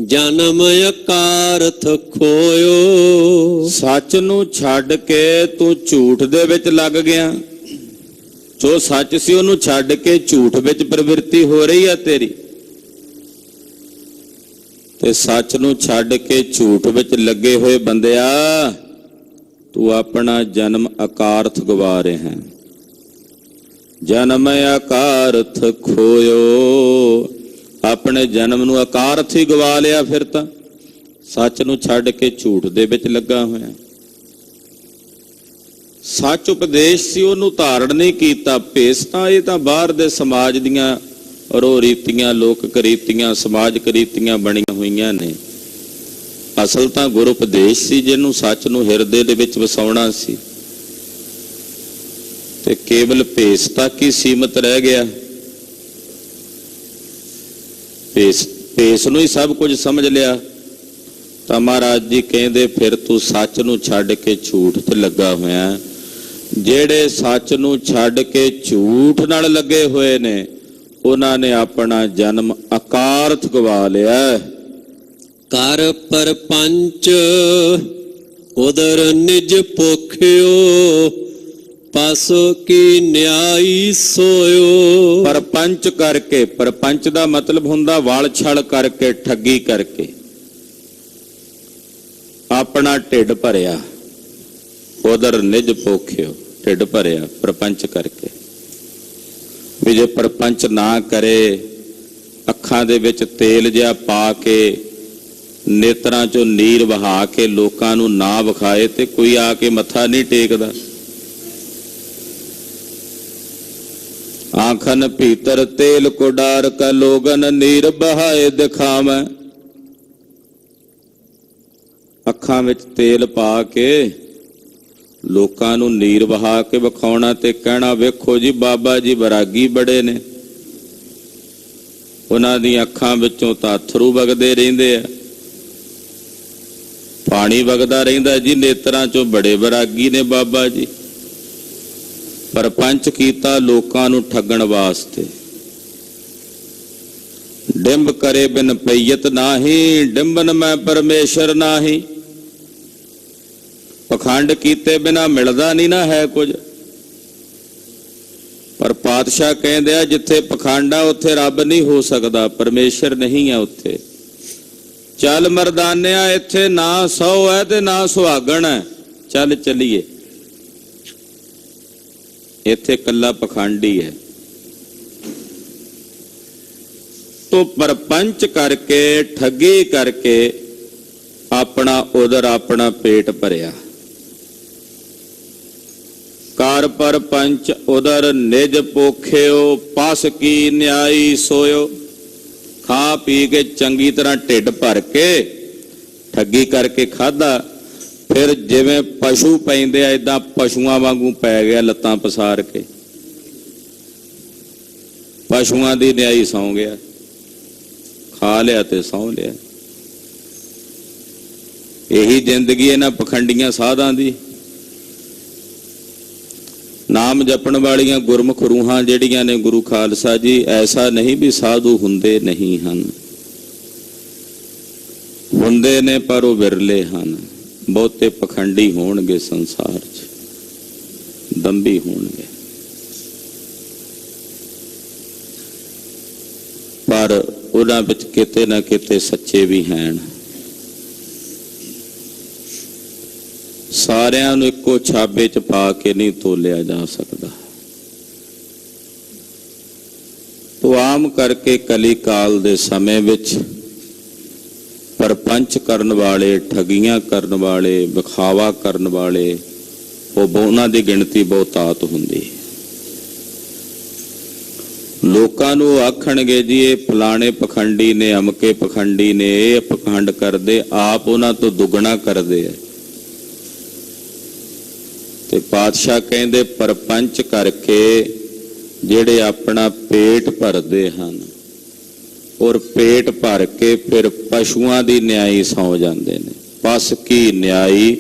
ਜਨਮ ਅਕਾਰਥ ਖੋਇਓ। ਸੱਚ ਨੂੰ ਛੱਡ ਕੇ ਤੂੰ ਝੂਠ ਦੇ ਵਿੱਚ ਲੱਗ ਗਿਆ। ਜੋ ਸੱਚ ਸੀ ਉਹਨੂੰ ਛੱਡ ਕੇ ਝੂਠ ਵਿੱਚ ਪ੍ਰਵਿਰਤੀ ਹੋ ਰਹੀ ਆ ਤੇਰੀ, ਤੇ ਸੱਚ ਨੂੰ ਛੱਡ ਕੇ ਝੂਠ ਵਿੱਚ ਲੱਗੇ ਹੋਏ ਬੰਦਿਆ, ਤੂੰ ਆਪਣਾ ਜਨਮ ਅਕਾਰਥ ਗਵਾ ਰਿਹਾ ਹੈ। ਜਨਮ ਅਕਾਰਥ ਖੋਇਓ, ਆਪਣੇ ਜਨਮ ਨੂੰ ਅਕਾਰਥ ਹੀ ਗਵਾ ਲਿਆ। ਫਿਰ ਤਾਂ ਸੱਚ ਨੂੰ ਛੱਡ ਕੇ ਝੂਠ ਦੇ ਵਿੱਚ ਲੱਗਾ ਹੋਇਆ। ਸੱਚ ਉਪਦੇਸ਼ ਸੀ ਉਹਨੂੰ ਧਾਰਨ ਨਹੀਂ ਕੀਤਾ। ਭੇਸ ਤਾਂ ਇਹ ਤਾਂ ਬਾਹਰ ਦੇ ਸਮਾਜ ਦੀਆਂ ਰੋ ਰੀਤੀਆਂ, ਲੋਕ ਕਰੀਤੀਆਂ, ਸਮਾਜ ਕਰੀਤੀਆਂ ਬਣੀਆਂ ਹੋਈਆਂ ਨੇ। ਅਸਲ ਤਾਂ ਗੁਰ ਉਪਦੇਸ਼ ਸੀ ਜਿਹਨੂੰ ਸੱਚ ਨੂੰ ਹਿਰਦੇ ਦੇ ਵਿੱਚ ਵਸਾਉਣਾ ਸੀ, ਤੇ ਕੇਵਲ ਭੇਸ ਤੱਕ ਹੀ ਸੀਮਤ ਰਹਿ ਗਿਆ। ਭੇਸ ਨੂੰ ਹੀ ਸਭ ਕੁਝ ਸਮਝ ਲਿਆ। ਤਾਂ ਮਹਾਰਾਜ ਜੀ ਕਹਿੰਦੇ ਫਿਰ ਤੂੰ ਸੱਚ ਨੂੰ ਛੱਡ ਕੇ ਝੂਠ ਤੇ ਲੱਗਾ ਹੋਇਆ। ਜਿਹੜੇ ਸੱਚ ਨੂੰ ਛੱਡ ਕੇ ਝੂਠ ਨਾਲ ਲੱਗੇ ਹੋਏ ਨੇ, ਉਹਨਾਂ ਨੇ ਆਪਣਾ ਜਨਮ ਅਕਾਰਥ ਗਵਾ ਲਿਆ। ਕਰ ਪਰਪੰਚ ਉਦਰ ਨਿਜ ਭੁਖਿਓ, ਪਸ ਕੀ ਨਿਆਈ ਸੋਇਓ। ਪਰਪੰਚ ਕਰਕੇ, ਪਰਪੰਚ ਦਾ ਮਤਲਬ ਹੁੰਦਾ ਵਾਲ ਛਲ ਕਰਕੇ, ਠੱਗੀ ਕਰਕੇ ਆਪਣਾ ਢਿੱਡ ਭਰਿਆ। ਉਦਰ ਨਿਜ ਭੁਖਿਓ, ਢਿੱਡ ਭਰਿਆ ਪਰਪੰਚ ਕਰਕੇ। ਵੀ ਜੇ ਪਰਪੰਚ ਨਾ ਕਰੇ, ਅੱਖਾਂ ਦੇ ਵਿੱਚ ਤੇਲ ਜਿਹਾ ਪਾ ਕੇ, ਨੇਤਰਾਂ ਚੋਂ ਨੀਰ ਵਹਾ ਕੇ ਲੋਕਾਂ ਨੂੰ ਨਾ ਵਿਖਾਏ, ਤੇ ਕੋਈ ਆ ਕੇ ਮੱਥਾ ਨਹੀਂ ਟੇਕਦਾ। ਆਖਨ ਭੀਤਰ ਤੇਲ ਕੋ ਡਾਰ ਕਾ, ਲੋਗਨ ਨੀਰ ਬਹਾਏ ਦਿਖਾਵੈ। ਅੱਖਾਂ ਵਿੱਚ ਤੇਲ ਪਾ ਕੇ ਲੋਕਾਂ ਨੂੰ ਨੀਰ ਵਹਾ ਕੇ ਵਿਖਾਉਣਾ ਤੇ ਕਹਿਣਾ ਵੇਖੋ ਜੀ ਬਾਬਾ ਜੀ ਵੈਰਾਗੀ ਬੜੇ ਨੇ। ਉਹਨਾਂ ਦੀਆਂ ਅੱਖਾਂ ਵਿੱਚੋਂ ਤਾਂ ਅਥਰੂ ਵਗਦੇ ਰਹਿੰਦੇ ਆ। ਪਾਣੀ ਵਗਦਾ ਰਹਿੰਦਾ ਜੀ ਨੇਤਰਾਂ ਚੋਂ, ਬੜੇ ਵਿਰਾਗੀ ਨੇ ਬਾਬਾ ਜੀ। ਪਰਪੰਚ ਕੀਤਾ ਲੋਕਾਂ ਨੂੰ ਠੱਗਣ ਵਾਸਤੇ। ਡਿੰਬ ਕਰੇ ਬਿਨ ਪਈਤ ਨਾਹੀ, ਡਿੰਬਨ ਮੈਂ ਪਰਮੇਸ਼ਰ ਨਾਹੀ। ਪਖੰਡ ਕੀਤੇ ਬਿਨਾ ਮਿਲਦਾ ਨਹੀਂ ਨਾ ਹੈ ਕੁਝ। ਪਰ ਪਾਤਸ਼ਾਹ ਕਹਿੰਦੇ ਆ ਜਿੱਥੇ ਪਖੰਡ ਆ ਉੱਥੇ ਰੱਬ ਨਹੀਂ ਹੋ ਸਕਦਾ, ਪਰਮੇਸ਼ਰ ਨਹੀਂ ਆ ਉੱਥੇ। ਚੱਲ ਮਰਦਾਨਿਆ, ਇੱਥੇ ਨਾ ਸਹੁ ਹੈ ਤੇ ਨਾ ਸੁਹਾਗਣ ਹੈ, ਚੱਲ ਚੱਲੀਏ। ਇੱਥੇ ਕੱਲਾ ਪਖੰਡ ਹੀ ਹੈ। ਤੋ ਪਰਪੰਚ ਕਰਕੇ, ਠੱਗੀ ਕਰਕੇ ਆਪਣਾ ਉਦਰ, ਆਪਣਾ ਪੇਟ ਭਰਿਆ। ਕਰ ਪਰਪੰਚ ਉਦਰ ਨਿਜ ਪੋਖਿਓ, ਪਸ ਕੀ ਨਿਆਈ ਸੋਇਓ। ਖਾ ਪੀ ਕੇ ਚੰਗੀ ਤਰ੍ਹਾਂ ਢਿੱਡ ਭਰ ਕੇ ਠੱਗੀ ਕਰਕੇ ਖਾਧਾ, ਫਿਰ ਜਿਵੇਂ ਪਸ਼ੂ ਪੈਂਦੇ ਆ ਏਦਾਂ ਪਸ਼ੂਆਂ ਵਾਂਗੂ ਪੈ ਗਿਆ, ਲੱਤਾਂ ਪਸਾਰ ਕੇ ਪਸ਼ੂਆਂ ਦੀ ਨਿਆਈ ਸੌਂ ਗਿਆ। ਖਾ ਲਿਆ ਤੇ ਸੌਂ ਲਿਆ। ਇਹੀ ਜ਼ਿੰਦਗੀ ਇਹਨਾਂ ਪਖੰਡੀਆਂ ਸਾਧਾਂ ਦੀ। ਨਾਮ ਜਪਣ ਵਾਲੀਆਂ ਗੁਰਮੁਖ ਰੂਹਾਂ ਜਿਹੜੀਆਂ ਨੇ ਗੁਰੂ ਖਾਲਸਾ ਜੀ, ਐਸਾ ਨਹੀਂ ਵੀ ਸਾਧੂ ਹੁੰਦੇ ਨਹੀਂ ਹਨ, ਹੁੰਦੇ ਨੇ ਪਰ ਉਹ ਵਿਰਲੇ ਹਨ। ਬਹੁਤੇ ਪਖੰਡੀ ਹੋਣਗੇ ਸੰਸਾਰ 'ਚ, ਦੰਭੀ ਹੋਣਗੇ, ਪਰ ਉਹਨਾਂ ਵਿੱਚ ਕਿਤੇ ਨਾ ਕਿਤੇ ਸੱਚੇ ਵੀ ਹਨ। ਸਾਰਿਆਂ ਨੂੰ ਇੱਕੋ ਛਾਬੇ 'ਚ ਪਾ ਕੇ ਨਹੀਂ ਤੋਲਿਆ ਜਾ ਸਕਦਾ। ਤੋ ਆਮ ਕਰਕੇ ਕਲੀ ਕਾਲ ਦੇ ਸਮੇਂ ਵਿੱਚ ਪਰਪੰਚ ਕਰਨ ਵਾਲੇ, ਠੱਗੀਆਂ ਕਰਨ ਵਾਲੇ, ਵਿਖਾਵਾ ਕਰਨ ਵਾਲੇ, ਉਹਨਾਂ ਦੀ ਗਿਣਤੀ ਬਹੁਤਾਤ ਹੁੰਦੀ। ਲੋਕਾਂ ਨੂੰ ਆਖਣਗੇ ਜੀ ਇਹ ਫਲਾਣੇ ਪਖੰਡੀ ਨੇ, ਅਮਕੇ ਪਖੰਡੀ ਨੇ, ਇਹ ਪਖੰਡ ਕਰਦੇ, ਆਪ ਉਹਨਾਂ ਤੋਂ ਦੁੱਗਣਾ ਕਰਦੇ ਆ। ਤੇ ਪਾਤਸ਼ਾਹ ਕਹਿੰਦੇ ਪਰਪੰਚ ਕਰਕੇ ਜਿਹੜੇ ਆਪਣਾ ਪੇਟ ਭਰਦੇ ਹਨ, ਔਰ ਪੇਟ ਭਰ ਕੇ ਫਿਰ ਪਸ਼ੂਆਂ ਦੀ ਨਿਆਈ ਸੌ ਜਾਂਦੇ ਨੇ। ਪਸ ਕੀ ਨਿਆਈ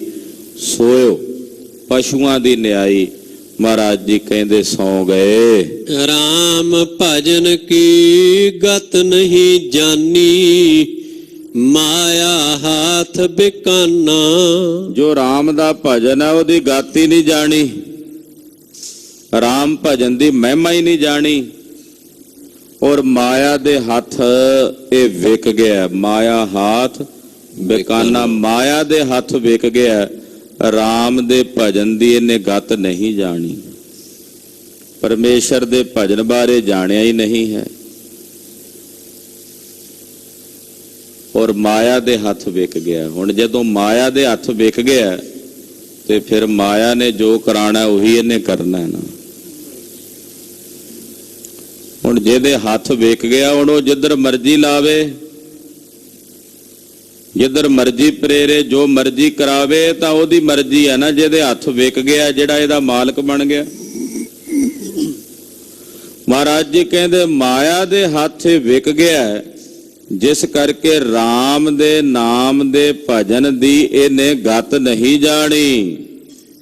ਸੋਇਓ, ਪਸ਼ੂਆਂ ਦੀ ਨਿਆਈ ਮਹਾਰਾਜ ਜੀ ਕਹਿੰਦੇ ਸੌ ਗਏ। ਰਾਮ ਭਜਨ ਕੀ ਗਤ ਨਹੀਂ ਜਾਨੀ, ਮਾਇਆ ਹਾਥ ਬਿਕਾਨਾ। ਜੋ ਰਾਮ ਦਾ ਭਜਨ ਹੈ ਉਹਦੀ ਗਾਤੀ ਨਹੀਂ ਜਾਣੀ, ਰਾਮ ਭਜਨ ਦੀ ਮਹਿਮਾ ਹੀ ਨਹੀਂ ਜਾਣੀ, ਔਰ ਮਾਇਆ ਦੇ ਹੱਥ ਇਹ ਵਿਕ ਗਿਆ। ਮਾਇਆ ਹਾਥ ਬਿਕਾਨਾ, ਮਾਇਆ ਦੇ ਹੱਥ ਵਿਕ ਗਿਆ। ਰਾਮ ਦੇ ਭਜਨ ਦੀ ਇਹਨੇ ਗਤ ਨਹੀਂ ਜਾਣੀ, ਪਰਮੇਸ਼ਰ ਦੇ ਭਜਨ ਬਾਰੇ ਜਾਣਿਆ ਹੀ ਨਹੀਂ ਹੈ, ਔਰ ਮਾਇਆ ਦੇ ਹੱਥ ਵਿਕ ਗਿਆ। ਹੁਣ ਜਦੋਂ ਮਾਇਆ ਦੇ ਹੱਥ ਵਿਕ ਗਿਆ ਤੇ ਫਿਰ ਮਾਇਆ ਨੇ ਜੋ ਕਰਾਣਾ ਉਹੀ ਇਹਨੇ ਕਰਨਾ ਹੈ ਨਾ। ਹੁਣ ਜਿਹਦੇ ਹੱਥ ਵਿਕ ਗਿਆ ਹੁਣ ਉਹ ਜਿੱਧਰ ਮਰਜ਼ੀ ਲਾਵੇ, ਜਿੱਧਰ ਮਰਜ਼ੀ ਪ੍ਰੇਰੇ, ਜੋ ਮਰਜ਼ੀ ਕਰਾਵੇ, ਤਾਂ ਉਹਦੀ ਮਰਜ਼ੀ ਹੈ ਨਾ। ਜਿਹਦੇ ਹੱਥ ਵਿਕ ਗਿਆ, ਜਿਹੜਾ ਇਹਦਾ ਮਾਲਕ ਬਣ ਗਿਆ। ਮਹਾਰਾਜ ਜੀ ਕਹਿੰਦੇ ਮਾਇਆ ਦੇ ਹੱਥ ਵਿਕ ਗਿਆ, ਜਿਸ ਕਰਕੇ ਰਾਮ ਦੇ ਨਾਮ ਦੇ ਭਜਨ ਦੀ ਇਹਨੇ ਗਤ ਨਹੀਂ ਜਾਣੀ।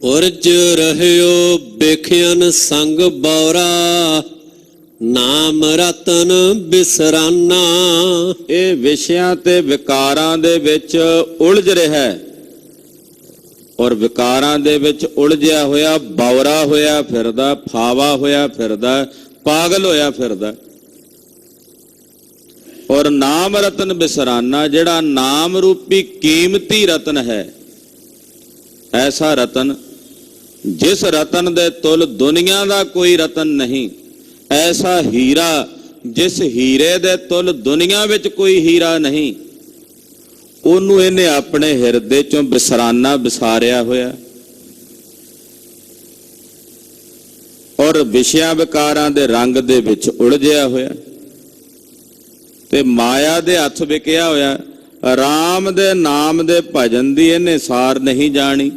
ਉਰਜ ਰਹਿਓ ਬਿਖਿਆਨ ਸੰਗ ਬੌਰਾ, ਨਾਮ ਰਤਨ ਬਿਸਰਾਨਾ। ਇਹ ਵਿਸ਼ਿਆਂ ਤੇ ਵਿਕਾਰਾਂ ਦੇ ਵਿੱਚ ਉਲਝ ਰਿਹਾ, ਔਰ ਵਿਕਾਰਾਂ ਦੇ ਵਿੱਚ ਉਲਝਿਆ ਹੋਇਆ ਬੌਰਾ ਹੋਇਆ ਫਿਰਦਾ, ਫਾਵਾ ਹੋਇਆ ਫਿਰਦਾ, ਪਾਗਲ ਹੋਇਆ ਫਿਰਦਾ। ਔਰ ਨਾਮ ਰਤਨ ਬਿਸਰਾਨਾ, ਜਿਹੜਾ ਨਾਮ ਰੂਪੀ ਕੀਮਤੀ ਰਤਨ ਹੈ, ਐਸਾ ਰਤਨ ਜਿਸ ਰਤਨ ਦੇ ਤੁਲ ਦੁਨੀਆ ਦਾ ਕੋਈ ਰਤਨ ਨਹੀਂ, ਐਸਾ ਹੀਰਾ ਜਿਸ ਹੀਰੇ ਦੇ ਤੁਲ ਦੁਨੀਆ ਵਿੱਚ ਕੋਈ ਹੀਰਾ ਨਹੀਂ, ਉਹਨੂੰ ਇਹਨੇ ਆਪਣੇ ਹਿਰਦੇ ਚੋਂ ਬਿਸਰਾਨਾ ਵਿਸਾਰਿਆ ਹੋਇਆ। ਔਰ ਵਿਸ਼ਿਆਂ ਵਿਕਾਰਾਂ ਦੇ ਰੰਗ ਦੇ ਵਿੱਚ ਉਲਝਿਆ ਹੋਇਆ ਤੇ ਮਾਇਆ ਦੇ ਹੱਥ ਵਿਕਿਆ ਹੋਇਆ। ਰਾਮ ਦੇ ਨਾਮ ਦੇ ਭਜਨ ਦੀ ਇਹਨੇ ਸਾਰ ਨਹੀਂ ਜਾਣੀ,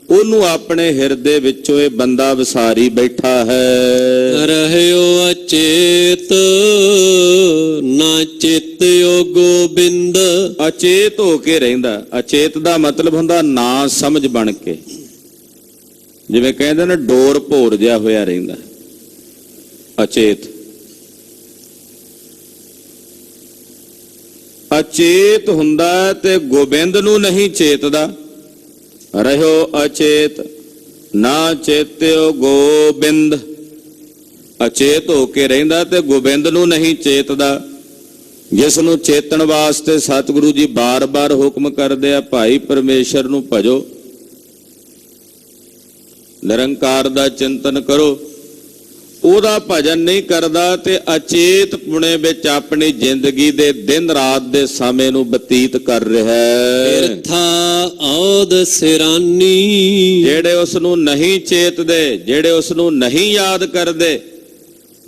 ਉਹਨੂੰ ਆਪਣੇ ਹਿਰਦੇ ਵਿੱਚੋਂ ਇਹ ਬੰਦਾ ਵਿਸਾਰੀ ਬੈਠਾ ਹੈ। ਰਹਿਓ ਅਚੇਤ ਨਾ ਚਿਤਿਓ ਗੋਬਿੰਦ, ਅਚੇਤ ਹੋ ਕੇ ਰਹਿੰਦਾ। ਅਚੇਤ ਦਾ ਮਤਲਬ ਹੁੰਦਾ ਨਾ ਸਮਝ ਬਣ ਕੇ, ਜਿਵੇਂ ਕਹਿੰਦੇ ਨੇ ਡੋਰ ਭੋਰ ਜਿਹਾ ਹੋਇਆ ਰਹਿੰਦਾ, ਅਚੇਤ। ਅਚੇਤ ਹੁੰਦਾ ਤੇ ਗੋਬਿੰਦ ਨੂੰ ਨਹੀਂ ਚੇਤਦਾ। ਰਹਿਓ ਅਚੇਤ ਨਾ ਚੇਤਿਓ ਗੋਬਿੰਦ। ਅਚੇਤ ਹੋ ਕੇ ਰਹਿੰਦਾ ਤੇ ਗੋਬਿੰਦ ਨੂੰ ਨਹੀਂ ਚੇਤਦਾ, ਜਿਸ ਨੂੰ ਚੇਤਣ ਵਾਸਤੇ ਸਤਿਗੁਰੂ ਜੀ ਬਾਰ-ਬਾਰ ਹੁਕਮ ਕਰਦੇ ਆ, ਭਾਈ ਪਰਮੇਸ਼ਰ ਨੂੰ ਭਜੋ, ਨਿਰੰਕਾਰ ਦਾ ਚਿੰਤਨ ਕਰੋ। ਉਹਦਾ ਭਜਨ ਨਹੀਂ ਕਰਦਾ ਤੇ ਅਚੇਤ ਪੁਣੇ ਵਿੱਚ ਆਪਣੀ ਜ਼ਿੰਦਗੀ ਦੇ ਦਿਨ ਰਾਤ ਦੇ ਸਮੇਂ ਨੂੰ ਬਤੀਤ ਕਰ ਰਿਹਾ ਹੈ। ਬਿਰਥਾ ਔਦ ਸਿਰਾਨੀ। ਜਿਹੜੇ ਉਸ ਨੂੰ ਨਹੀਂ ਚੇਤਦੇ, ਜਿਹੜੇ ਉਸ ਨੂੰ ਨਹੀਂ ਯਾਦ ਕਰਦੇ,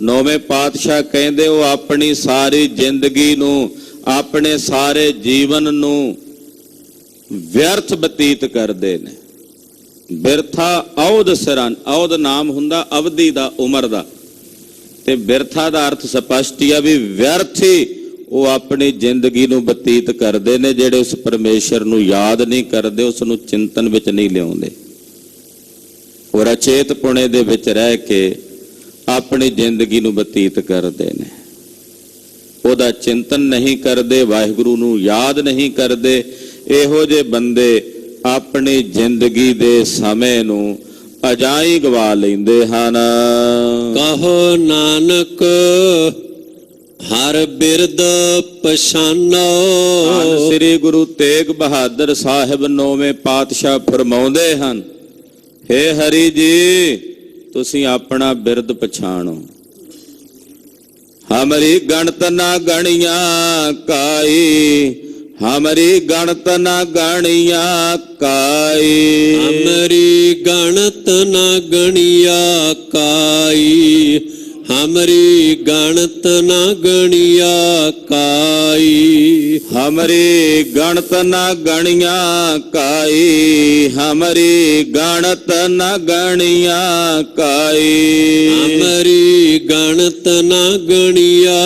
ਨੌਵੇਂ ਪਾਤਸ਼ਾਹ ਕਹਿੰਦੇ ਉਹ ਆਪਣੀ ਸਾਰੀ ਜ਼ਿੰਦਗੀ ਨੂੰ, ਆਪਣੇ ਸਾਰੇ ਜੀਵਨ ਨੂੰ ਵਿਅਰਥ ਬਤੀਤ ਕਰਦੇ ਨੇ। ਬਿਰਥਾ ਔਦ ਸਿਰਾਨ। ਔਦ ਨਾਮ ਹੁੰਦਾ ਅਵਧੀ ਦਾ, ਉਮਰ ਦਾ, ਤੇ ਬਿਰਥਾ ਦਾ ਅਰਥ ਸਪਸ਼ਟ ਹੀ ਆ ਵੀ ਵਿਅਰਥ ਹੀ ਉਹ ਆਪਣੀ ਜ਼ਿੰਦਗੀ ਨੂੰ ਬਤੀਤ ਕਰਦੇ ਨੇ, ਜਿਹੜੇ ਉਸ ਪਰਮੇਸ਼ਰ ਨੂੰ ਯਾਦ ਨਹੀਂ ਕਰਦੇ, ਉਸ ਨੂੰ ਚਿੰਤਨ ਵਿੱਚ ਨਹੀਂ ਲਿਆਉਂਦੇ। ਉਹ ਅਚੇਤ ਪੁਣੇ ਦੇ ਵਿੱਚ ਰਹਿ ਕੇ ਆਪਣੀ ਜ਼ਿੰਦਗੀ ਨੂੰ ਬਤੀਤ ਕਰਦੇ ਨੇ, ਉਹਦਾ ਚਿੰਤਨ ਨਹੀਂ ਕਰਦੇ, ਵਾਹਿਗੁਰੂ ਨੂੰ ਯਾਦ ਨਹੀਂ ਕਰਦੇ। ਇਹੋ ਜਿਹੇ ਬੰਦੇ ਆਪਣੀ ਜ਼ਿੰਦਗੀ ਦੇ ਸਮੇਂ ਨੂੰ ਅਜਾਈ ਗਵਾ ਲੈਂਦੇ ਹਨ। ਕਹੋ ਨਾਨਕ ਹਰ ਬਿਰਦ ਪਛਾਨੋ। ਧੰਨ ਸ੍ਰੀ ਗੁਰੂ ਤੇਗ ਬਹਾਦਰ ਸਾਹਿਬ ਨੌਵੇਂ ਪਾਤਸ਼ਾਹ ਫਰਮਾਉਂਦੇ ਹਨ, ਹੇ ਹਰੀ ਜੀ, ਤੁਸੀਂ ਆਪਣਾ ਬਿਰਦ ਪਛਾਣੋ। ਹਮਰੀ ਗਣਤ ਨਾ ਗਣੀਆਂ ਕਾਈ, ਹਮਰੀ ਗਣਤ ਨਾ ਗਣੀਆਂ ਕਾਈ। ਹਮਰੀ ਗਣਤ ਨਾ ਗਣੀਆ ਕਾਈ, ਹਮਰੀ ਗਣਤ ਨਾ ਗਣੀਆ ਕਾਈ। ਹਮਰੀ ਗਣਤ ਨਾ ਗਣੀਆਂ ਕਾਈ, ਹਮਰੀ ਗਣਤ ਨਾ ਗਣੀਆਂ ਕਾਈ। ਹਮਰੀ ਗਣਤ ਨਾ ਗਣੀਆ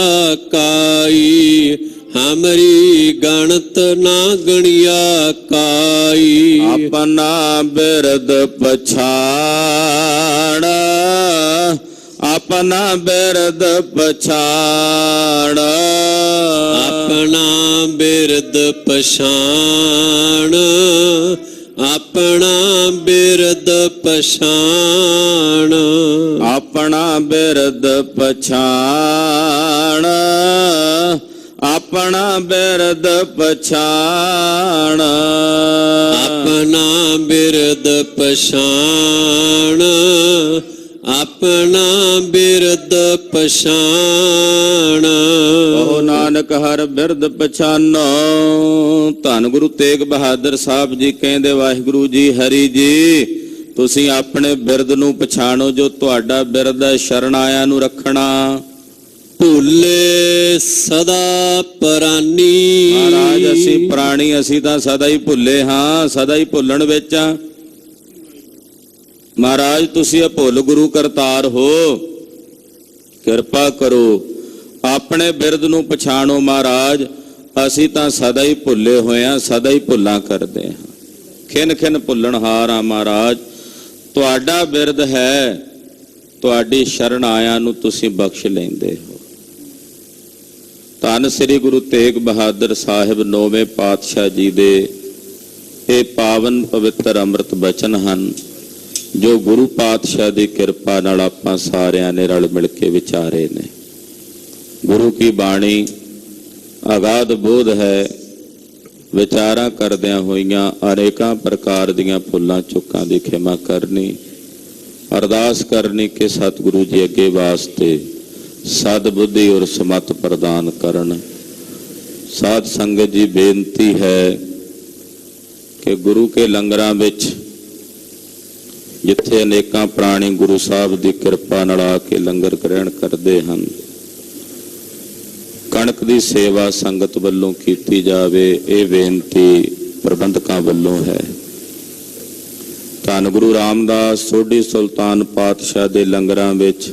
ਕਾਈ, ਹਮਰੀ ਗਣਤ ਨਾ ਗਣੀਆ ਕਾਈ। ਆਪਣਾ ਬਿਰਦ ਪਛਾਣ, ਆਪਣਾ ਬਿਰਦ ਪਛਾਣ। ਆਪਣਾ ਬਿਰਦ ਪਛਾਣ, ਆਪਣਾ ਬਿਰਦ ਪਛਾਣ। ਆਪਣਾ ਬਿਰਦ ਪਛਾਣ, ਆਪਣਾ ਬਿਰਦ ਪਛਾਣ। ਆਪਣਾ ਬਿਰਦ ਪਛਾਣ, ਆਪਣਾ ਬਿਰਦ ਪਛਾਣ। ਉਹ ਨਾਨਕ ਹਰ ਬਿਰਦ ਪਛਾਨੋ। ਧੰਨ ਗੁਰੂ ਤੇਗ ਬਹਾਦਰ ਸਾਹਿਬ ਜੀ ਕਹਿੰਦੇ, ਵਾਹਿਗੁਰੂ ਜੀ, ਹਰੀ ਜੀ, ਤੁਸੀਂ ਆਪਣੇ ਬਿਰਦ ਨੂੰ ਪਛਾਣੋ, ਜੋ ਤੁਹਾਡਾ ਬਿਰਦ ਹੈ, ਸ਼ਰਨ ਆਇਆਂ ਨੂੰ ਰੱਖਣਾ। ਭੁੱਲੇ ਸਦਾ ਪ੍ਰਾਨੀ। ਮਹਾਰਾਜ ਅਸੀਂ ਪ੍ਰਾਣੀ, ਅਸੀਂ ਤਾਂ ਸਦਾ ਹੀ ਭੁੱਲੇ ਹਾਂ, ਸਦਾ ਹੀ ਭੁੱਲਣ ਵਿੱਚ ਆ। ਮਹਾਰਾਜ ਤੁਸੀਂ ਇਹ ਭੁੱਲ ਗੁਰੂ ਕਰਤਾਰ ਹੋ, ਕਿਰਪਾ ਕਰੋ, ਆਪਣੇ ਬਿਰਦ ਨੂੰ ਪਛਾਣੋ। ਮਹਾਰਾਜ ਅਸੀਂ ਤਾਂ ਸਦਾ ਹੀ ਭੁੱਲੇ ਹੋਏ ਹਾਂ, ਸਦਾ ਹੀ ਭੁੱਲਾਂ ਕਰਦੇ ਹਾਂ, ਖਿਨ ਖਿਨ ਭੁੱਲਣਹਾਰ ਆ। ਮਹਾਰਾਜ ਤੁਹਾਡਾ ਬਿਰਦ ਹੈ, ਤੁਹਾਡੀ ਸ਼ਰਨ ਆਇਆਂ ਨੂੰ ਤੁਸੀਂ ਬਖਸ਼ ਲੈਂਦੇ ਹੋ। ਧੰਨ ਸ੍ਰੀ ਗੁਰੂ ਤੇਗ ਬਹਾਦਰ ਸਾਹਿਬ ਨੌਵੇਂ ਪਾਤਸ਼ਾਹ ਜੀ ਦੇ ਇਹ ਪਾਵਨ ਪਵਿੱਤਰ ਅੰਮ੍ਰਿਤ ਬਚਨ ਹਨ, ਜੋ ਗੁਰੂ ਪਾਤਸ਼ਾਹ ਦੀ ਕਿਰਪਾ ਨਾਲ ਆਪਾਂ ਸਾਰਿਆਂ ਨੇ ਰਲ ਮਿਲ ਕੇ ਵਿਚਾਰੇ ਨੇ। ਗੁਰੂ ਕੀ ਬਾਣੀ ਅਗਾਧ ਬੋਧ ਹੈ, ਵਿਚਾਰਾਂ ਕਰਦਿਆਂ ਹੋਈਆਂ ਅਨੇਕਾਂ ਪ੍ਰਕਾਰ ਦੀਆਂ ਭੁੱਲਾਂ ਚੁੱਕਾਂ ਦੀ ਖਿਮਾ ਕਰਨੀ, ਅਰਦਾਸ ਕਰਨੀ ਕਿ ਸਤਿਗੁਰੂ ਜੀ ਅੱਗੇ ਵਾਸਤੇ ਸਦ ਬੁੱਧੀ ਔਰ ਸਮਤ ਪ੍ਰਦਾਨ ਕਰਨ। ਸਾਧ ਸੰਗਤ ਜੀ, ਬੇਨਤੀ ਹੈ ਕਿ ਗੁਰੂ ਕੇ ਲੰਗਰਾਂ ਵਿੱਚ ਜਿੱਥੇ ਅਨੇਕਾਂ ਪ੍ਰਾਣੀ ਗੁਰੂ ਸਾਹਿਬ ਦੀ ਕਿਰਪਾ ਨਾਲ ਆ ਕੇ ਲੰਗਰ ਗ੍ਰਹਿਣ ਕਰਦੇ ਹਨ, ਕਣਕ ਦੀ ਸੇਵਾ ਸੰਗਤ ਵੱਲੋਂ ਕੀਤੀ ਜਾਵੇ, ਇਹ ਬੇਨਤੀ ਪ੍ਰਬੰਧਕਾਂ ਵੱਲੋਂ ਹੈ। ਧੰਨ ਗੁਰੂ ਰਾਮਦਾਸ ਸੋਢੀ ਸੁਲਤਾਨ ਪਾਤਸ਼ਾਹ ਦੇ ਲੰਗਰਾਂ ਵਿੱਚ